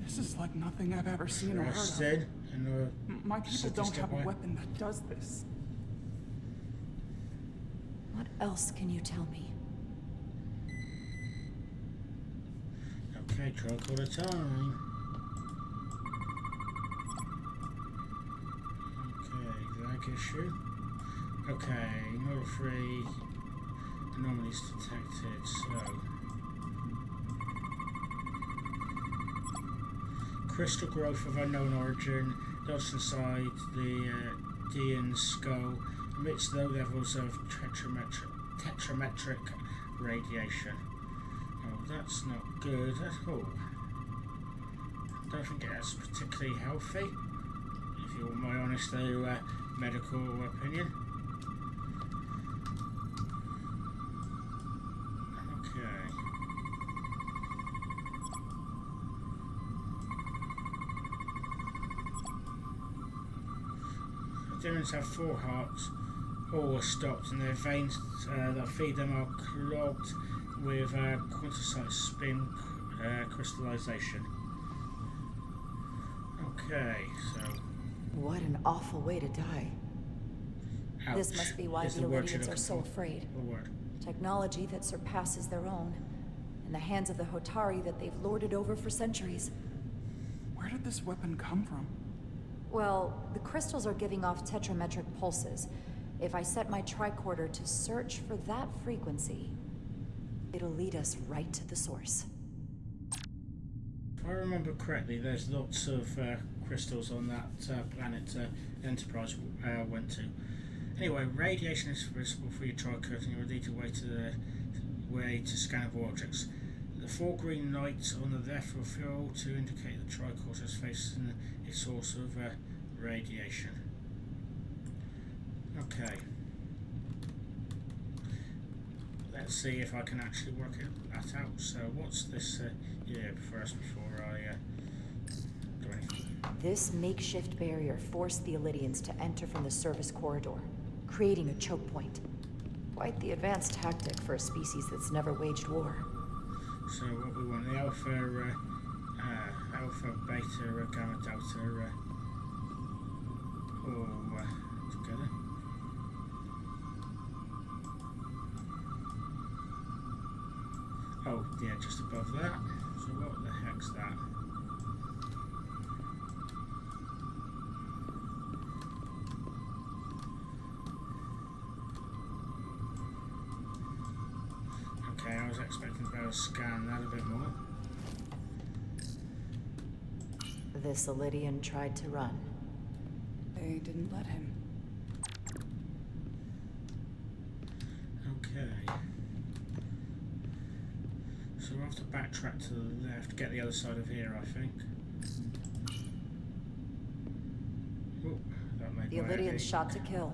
This is like nothing I've ever seen or heard of. My people don't have a weapon that does this. What else can you tell me? Okay, truck all the time. Okay, lag issue. Okay, model 3 anomalies detected, so crystal growth of unknown origin, lodged inside the Dian skull, emits low levels of tetrametric radiation. Oh, that's not good at all. I don't think that's particularly healthy, if you want my honest medical opinion. Okay. The demons have 4 hearts, all are stopped, and their veins that feed them are clogged with quantized spin crystallization. Okay, so... What an awful way to die. Ouch. This must be why the Illydians are so afraid. Technology that surpasses their own, in the hands of the Hotari that they've lorded over for centuries. Where did this weapon come from? Well, the crystals are giving off tetrametric pulses. If I set my tricorder to search for that frequency, it'll lead us right to the source. If I remember correctly, there's lots of crystals on that planet Enterprise went to. Anyway, radiation is visible for your tricorder, and you'll need to way to scan of objects. The 4 green lights on the left will fill to indicate the tricorder is facing a source of radiation. Okay. Let's see if I can actually work that out. So what's this first before I do anything? This makeshift barrier forced the Illydians to enter from the service corridor, creating a choke point. Quite the advanced tactic for a species that's never waged war. So what we want, the alpha, beta, gamma, delta, all together. Oh, yeah, just above that. So what the heck's that? Okay, I was expecting to be able to scan that a bit more. This Elydian tried to run. They didn't let him. Okay. So we'll have to backtrack to the left, get the other side of here, I think. Oh, that made The my head Elydian's ache. shot to kill.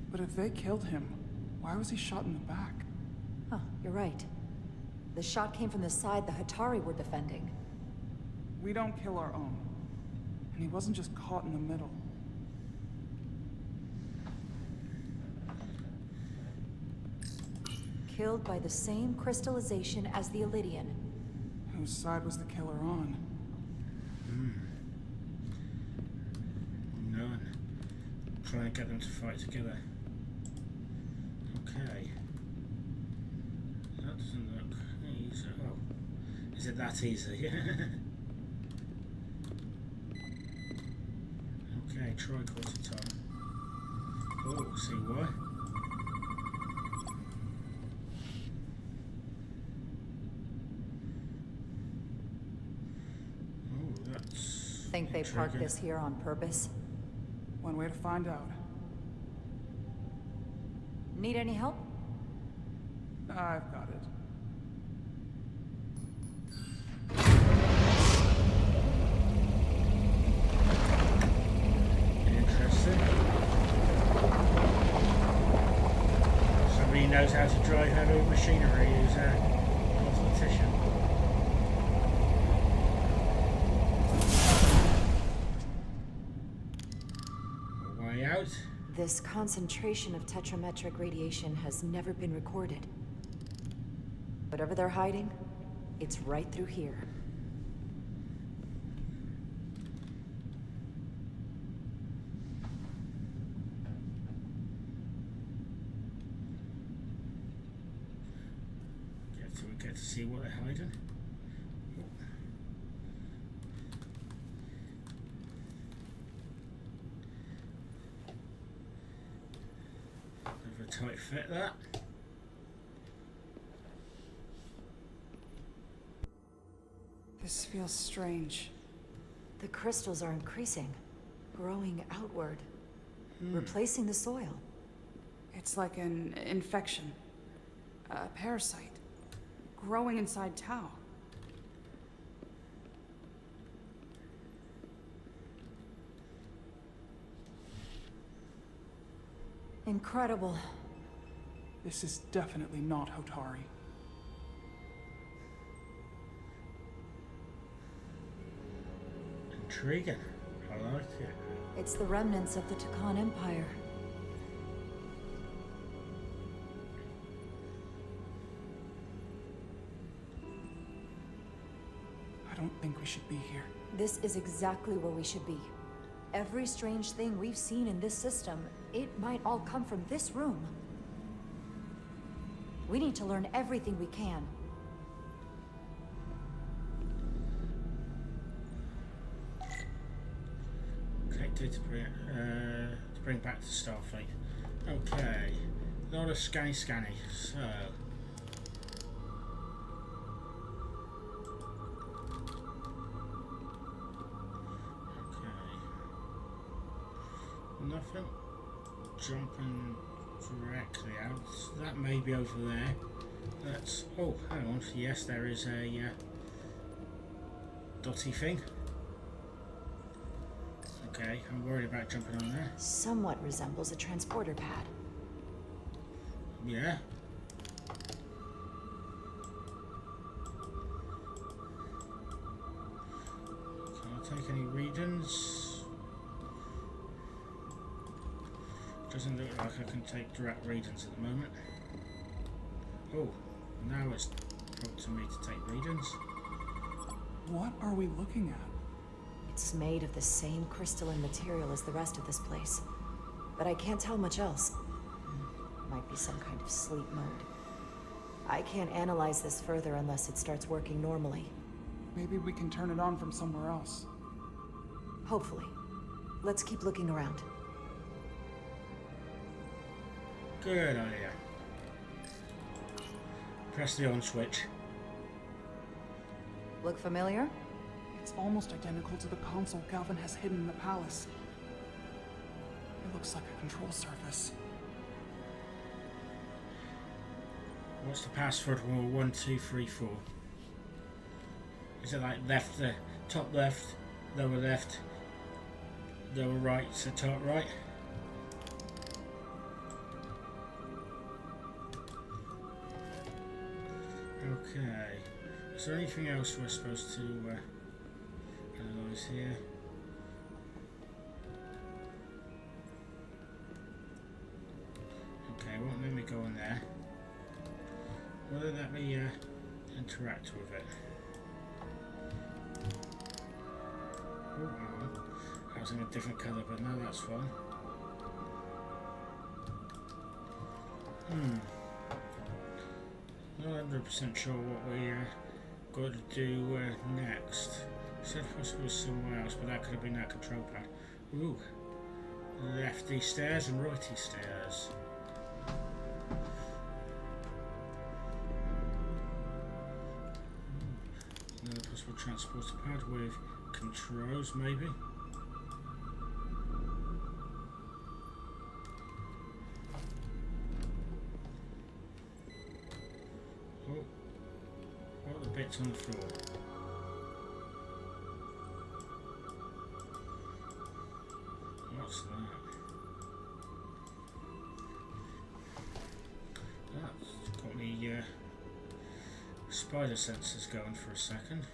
But if they killed him, why was he shot in the back? Huh, you're right. The shot came from the side the Hatari were defending. We don't kill our own. And he wasn't just caught in the middle. Killed by the same crystallization as the Elydian. Whose side was the killer on? None. Trying to get them to fight together. Okay. That doesn't look easy. Oh. Is it that easy? Okay, tricorder time. Oh, see why? Oh, that's... Think they parked intriguing. this here on purpose? One way to find out. Need any help? I've got it. Interesting. Somebody who knows how to drive heavy machinery is a politician. A way out. This concentration of tetrametric radiation has never been recorded. Whatever they're hiding, it's right through here. Get to see what they're hiding. Bit of a tight fit, that. This feels strange. The crystals are increasing, growing outward, replacing the soil. It's like an infection. A parasite. Growing inside Tau. Incredible. This is definitely not Hotari. Intriguing. I like it. It's the remnants of the Takan Empire. I don't think we should be here. This is exactly where we should be. Every strange thing we've seen in this system, it might all come from this room. We need to learn everything we can. Connected to bring back to Starfleet. Okay. A lot of scanny. So. Nothing. Jumping directly out. That may be over there. That's... Oh, hang on. Yes, there is a dotty thing. Okay, I'm worried about jumping on there. Somewhat resembles a transporter pad. Yeah. Can I take any readings? Doesn't look like I can take direct readings at the moment. Oh, now it's prompting me to take readings. What are we looking at? It's made of the same crystalline material as the rest of this place. But I can't tell much else. Might be some kind of sleep mode. I can't analyze this further unless it starts working normally. Maybe we can turn it on from somewhere else. Hopefully. Let's keep looking around. Good idea. Press the on switch. Look familiar? It's almost identical to the console Galvin has hidden in the palace. It looks like a control surface. What's the password for 1, 2, 3, 4? Is it like left, top left, lower right, so top right? Okay. Is there anything else we're supposed to analyze here? Okay, won't let me go in there. Will it let me interact with it? Oh, hang on. I was in a different colour, but no, that's fine. Not 100% sure what we got to do next. Said possibly somewhere else, but that could have been that control pad. Ooh, lefty stairs and righty stairs. Another possible transporter pad with controls, maybe. Oh, what are the bits on the floor? What's that? That's got me spider sensors going for a second.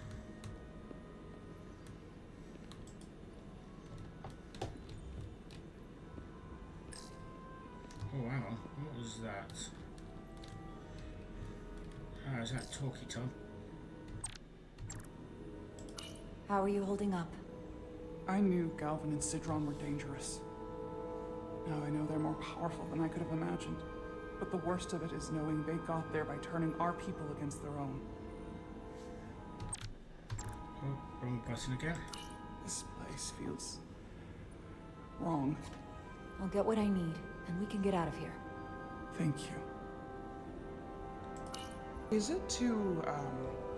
Oh, hang on. What was that? Ah, is that Talkie Tom? How are you holding up? I knew Galvin and Sidron were dangerous. Now I know they're more powerful than I could have imagined. But the worst of it is knowing they got there by turning our people against their own. Oh, wrong button again. This place feels wrong. I'll get what I need, and we can get out of here. Thank you. Is it too,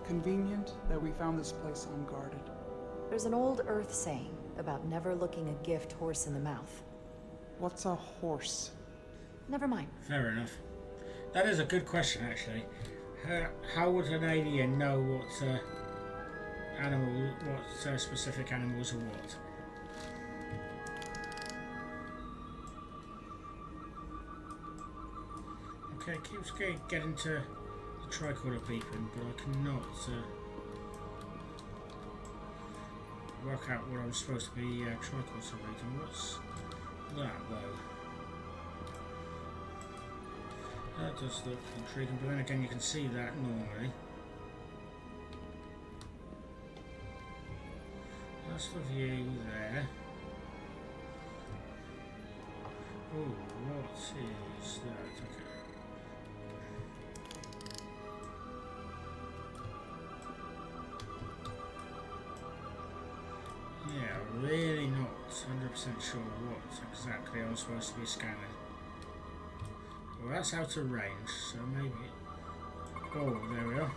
convenient that we found this place unguarded? There's an old Earth saying about never looking a gift horse in the mouth. What's a horse? Never mind. Fair enough. That is a good question, actually. How would an alien know what specific animals are what? Okay, it keeps getting to the tricorder beeping, but I cannot work out what I'm supposed to be tricorder reading. What's that, though? That does look intriguing, but then again you can see that normally. That's the view there. Oh, what is that? Okay. Yeah, really not 100% sure what exactly I'm supposed to be scanning. Well, that's out of range, so maybe... Oh, there we are.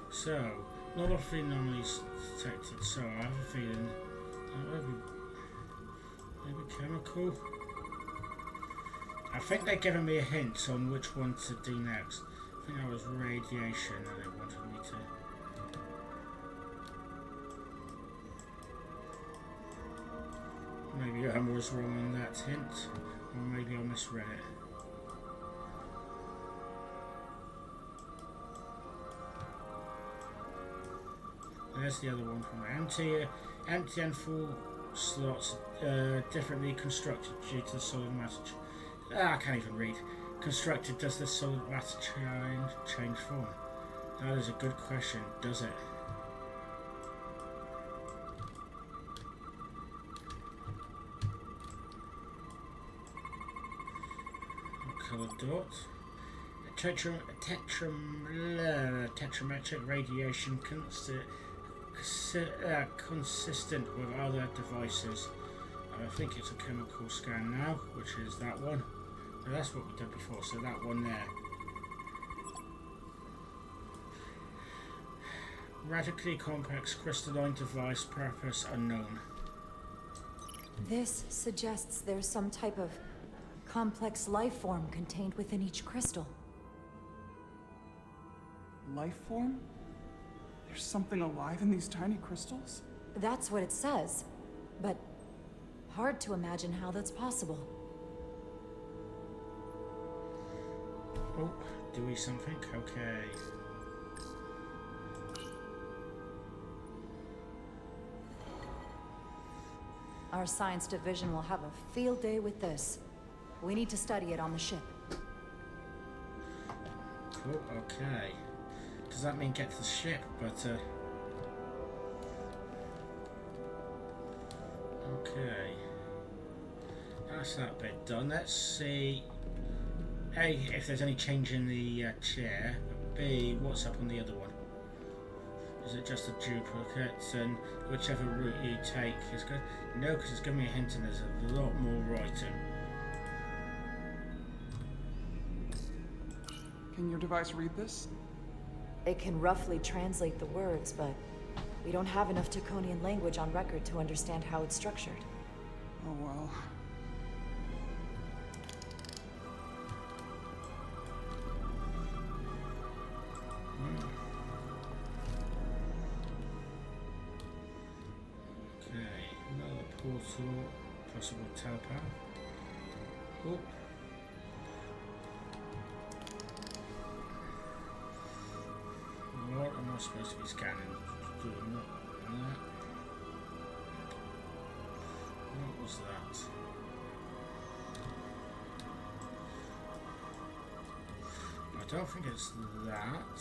So, not a anomalies detected, so I have a feeling that maybe chemical. I think they're giving me a hint on which one to do next. I think that was radiation that they wanted me to. Maybe I was wrong on that hint, or maybe I misread it. There's the other one from empty and full slots differently constructed due to the solid matter. I can't even read. Constructed, does the solid matter change form? That is a good question, does it? Colored dot. Tetrametric radiation consistent with other devices. I think it's a chemical scan now, which is that one. No, that's what we did before, so that one there. Radically complex crystalline device, purpose unknown. This suggests there's some type of complex life form contained within each crystal. Life form? There's something alive in these tiny crystals? That's what it says, but hard to imagine how that's possible. Oh, do we something? Okay. Our science division will have a field day with this. We need to study it on the ship. Cool, okay. Does that mean get to the ship? But, okay. That's that bit done. Let's see. A, if there's any change in the chair. B, what's up on the other one? Is it just a duplicate? And whichever route you take is good. No, because it's giving me a hint and there's a lot more writing. Can your device read this? It can roughly translate the words, but we don't have enough Taconian language on record to understand how it's structured. Oh well. Okay, another portal, possible telepath. Oh. What am I supposed to be scanning? Doing that. What was that? I don't think it's that.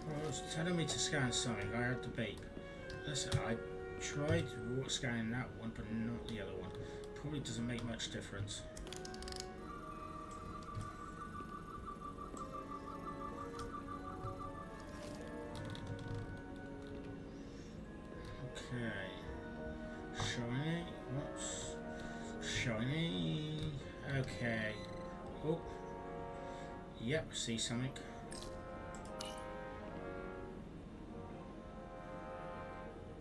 Well, it was telling me to scan something. I heard the beep. Listen, I tried scanning that one, but not the other one. Probably doesn't make much difference. Okay. Shiny. What's shiny? Okay. Oh. Yep, see something.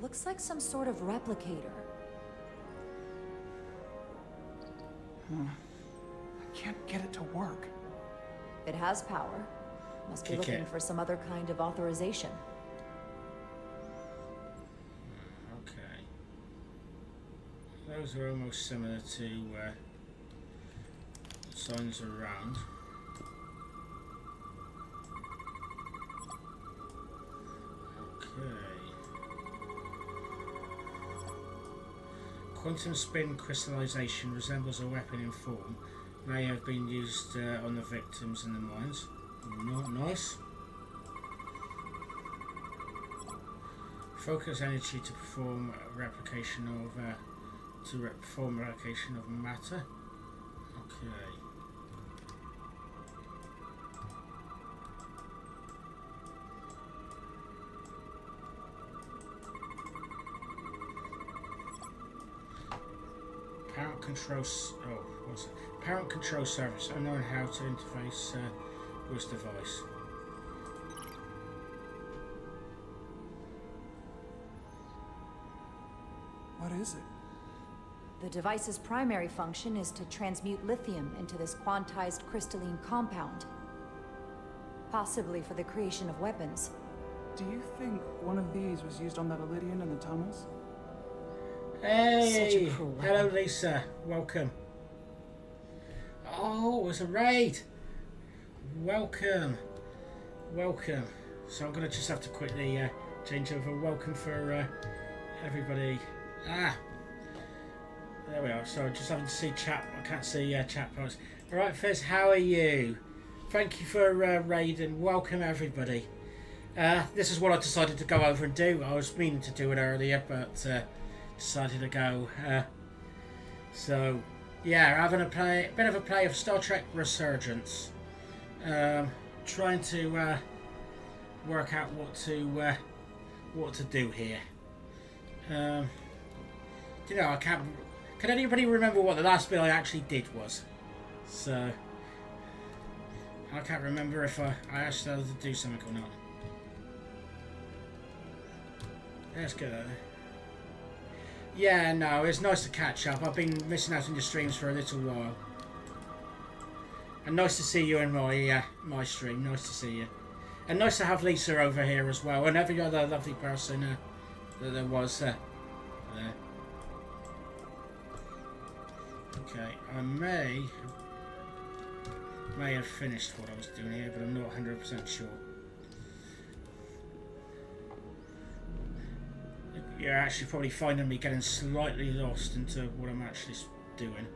Looks like some sort of replicator. I can't get it to work. It has power. Must be Kick looking it. for some other kind of authorization. Okay. Those are almost similar to signs around. Okay. Quantum spin crystallization resembles a weapon in form. May have been used on the victims in the mines. Not nice. Focus energy to perform replication of matter. Okay. Parent control. What's it? Parent control service. Unknown how to interface with this device. What is it? The device's primary function is to transmute lithium into this quantized crystalline compound. Possibly for the creation of weapons. Do you think one of these was used on that Elydian in the tunnels? Hey! cruel Hello, weapon. Lisa. Welcome. Oh, it's a raid. Welcome. Welcome. So I'm going to just have to quickly change over. Welcome for everybody. Ah! There we are. Sorry, just having to see chat. I can't see chat posts. Alright, Fizz, how are you? Thank you for raiding. Welcome, everybody. This is what I decided to go over and do. I was meaning to do it earlier, but decided to go. So, yeah, having a bit of a play of Star Trek Resurgence. Trying to work out what to do here. You know, I can't. Can anybody remember what the last bit I actually did was? So, I can't remember if I actually had to do something or not. Let's get that. Yeah, no, it's nice to catch up. I've been missing out on your streams for a little while. And nice to see you in my stream. Nice to see you. And nice to have Lisa over here as well. And every other lovely person that there was there. Okay, I may have finished what I was doing here, but I'm not 100% sure. You're actually probably finding me getting slightly lost into what I'm actually doing.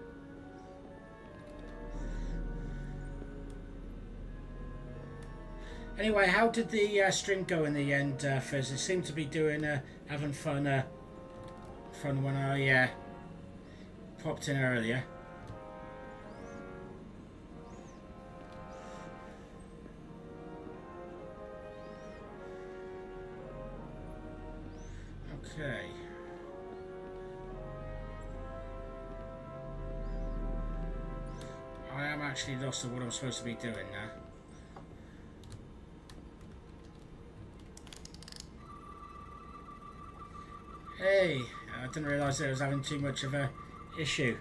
Anyway, how did the stream go in the end, Fizz? It seemed to be doing, having fun when I popped in earlier. Okay. I am actually lost of what I'm supposed to be doing now. Hey, I didn't realise I was having too much of a issue.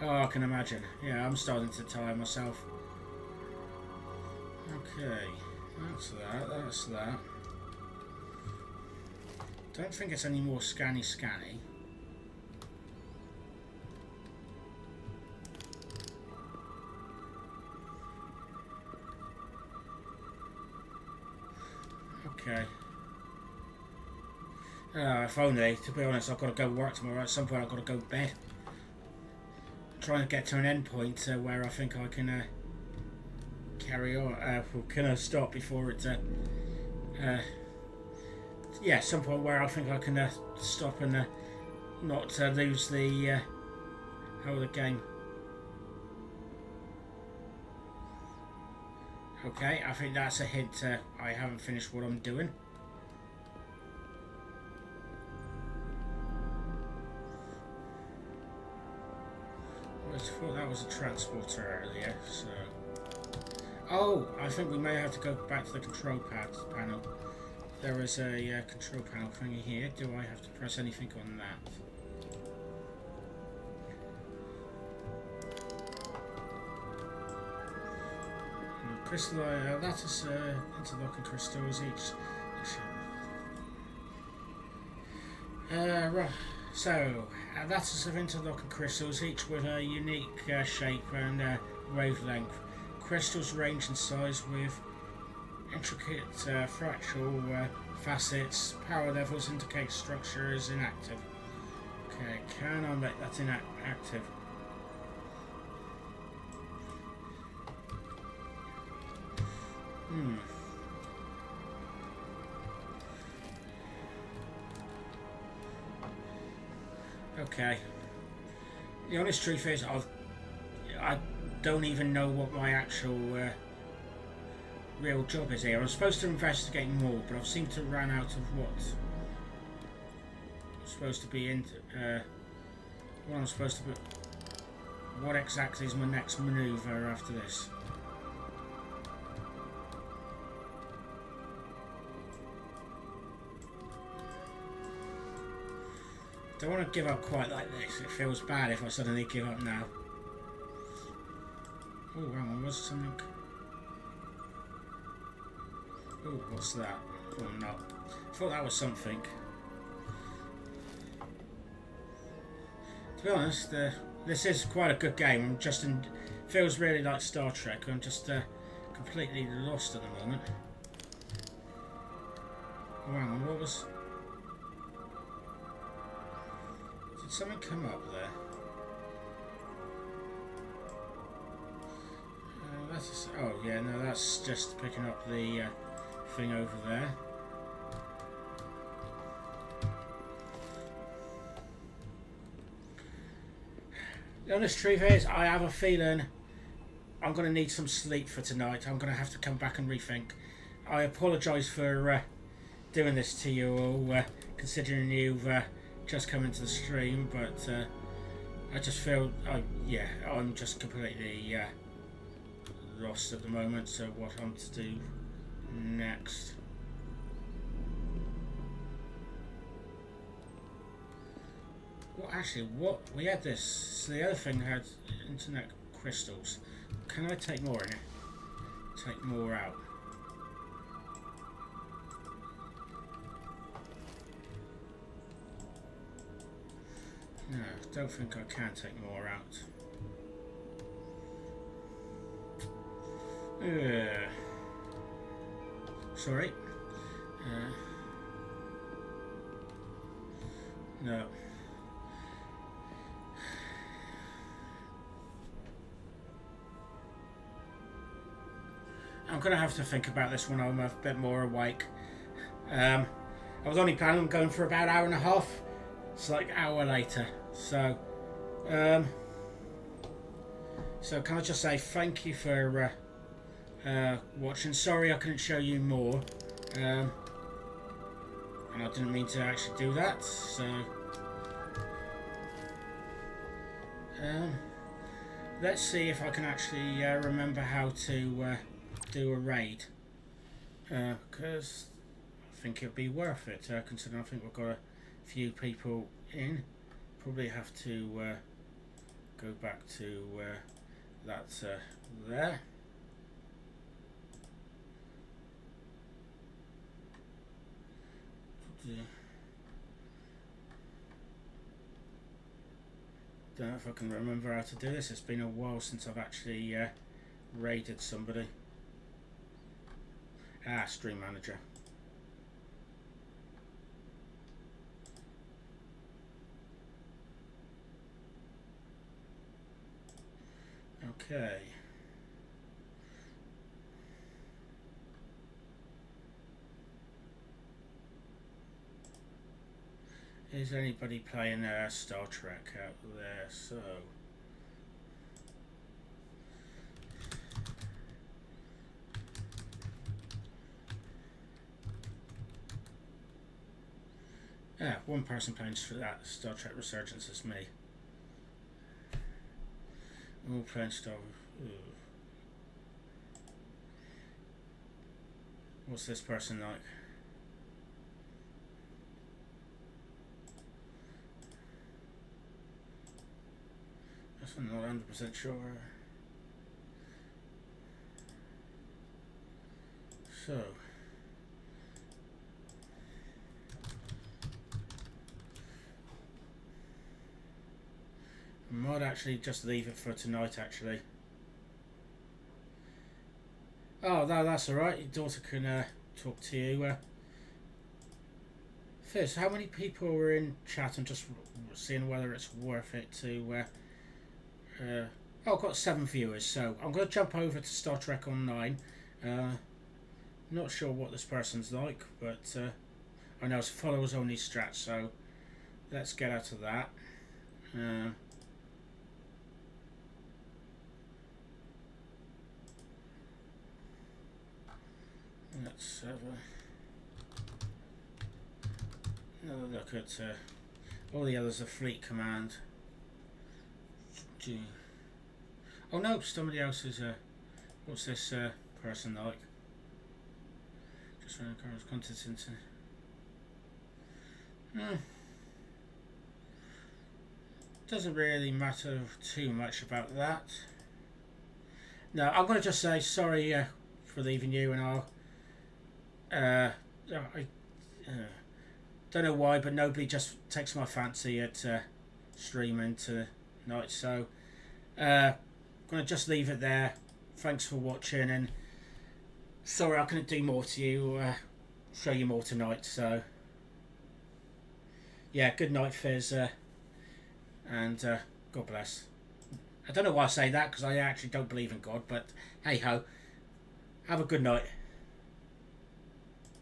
Oh, I can imagine. Yeah, I'm starting to tire myself. Okay, that's that. Don't think it's any more scanny. Okay. If only, to be honest, I've got to go work tomorrow. At some point I've got to go to bed. I'm trying to get to an end point where I think I can carry on, can stop before it yeah, some point where I think I can stop and not lose the whole of the game. Okay, I think that's a hint I haven't finished what I'm doing. I thought that was a transporter earlier, so... Oh, I think we may have to go back to the control panel. There is a control panel thingy here. Do I have to press anything on that? Crystal, that is interlocking crystals each. Right. So, that is of interlocking crystals, each with a unique shape and wavelength. Crystals range in size with intricate fractal facets. Power levels indicate structure is inactive. Okay, can I make that inactive? Okay. The honest truth is, I don't even know what my actual real job is here. I'm supposed to investigate more, but I've seemed to run out of what I'm supposed to be into. What I'm supposed to be. What exactly is my next maneuver after this? Don't want to give up quite like this. It feels bad if I suddenly give up now. Oh, hang on, was something? Oh, what's that? Oh, no. I thought that was something. be honest, this is quite a good game. I'm just feels really like Star Trek. I'm just completely lost at the moment. Oh, hang on, what was... Did something come up there? Oh yeah, no, that's just picking up the thing over there. The honest truth is, I have a feeling I'm going to need some sleep for tonight. I'm going to have to come back and rethink. I apologise for doing this to you all, considering you've just come into the stream, but I just feel, yeah, I'm just completely lost at the moment, so what I'm to do next. Well, actually, what we had this. So the other thing had internet crystals. Can I take more in it? Take more out. No, don't think I can take more out. Sorry. No. I'm going to have to think about this when I'm a bit more awake. I was only planning on going for about an hour and a half. It's like an hour later. So can I just say thank you for watching. Sorry I couldn't show you more. And I didn't mean to actually do that. So let's see if I can actually remember how to do a raid, because I think it'd be worth it, considering I think we've got a few people in. Probably have to go back to that there. Don't know if I can remember how to do this. It's been a while since I've actually raided somebody. Stream manager. Okay. Is anybody playing Star Trek out there? So one person playing that Star Trek Resurgence is me. We're all playing Star. What's this person like? I'm not 100% sure. So I might actually just leave it for tonight, actually. Oh, no, that's alright. Your daughter can talk to you. Fizz, how many people are in chat? I'm just seeing whether it's worth it to... oh, I've got 7 viewers, so I'm going to jump over to Star Trek Online. Not sure what this person's like, but I know it's followers only strat, so let's get out of that. Let's have another look at all the others. Are Fleet Command. Oh no, somebody else is what's this person like? Just running cars, content into. Doesn't really matter too much about that. No, I'm going to just say sorry for leaving you, and I'll. I don't know why, but nobody just takes my fancy at streaming tonight. So gonna just leave it there. Thanks for watching, and sorry I couldn't do more to you, show you more tonight. So yeah, good night, Fizz, and God bless. I don't know why I say that, because I actually don't believe in God, but hey ho, have a good night.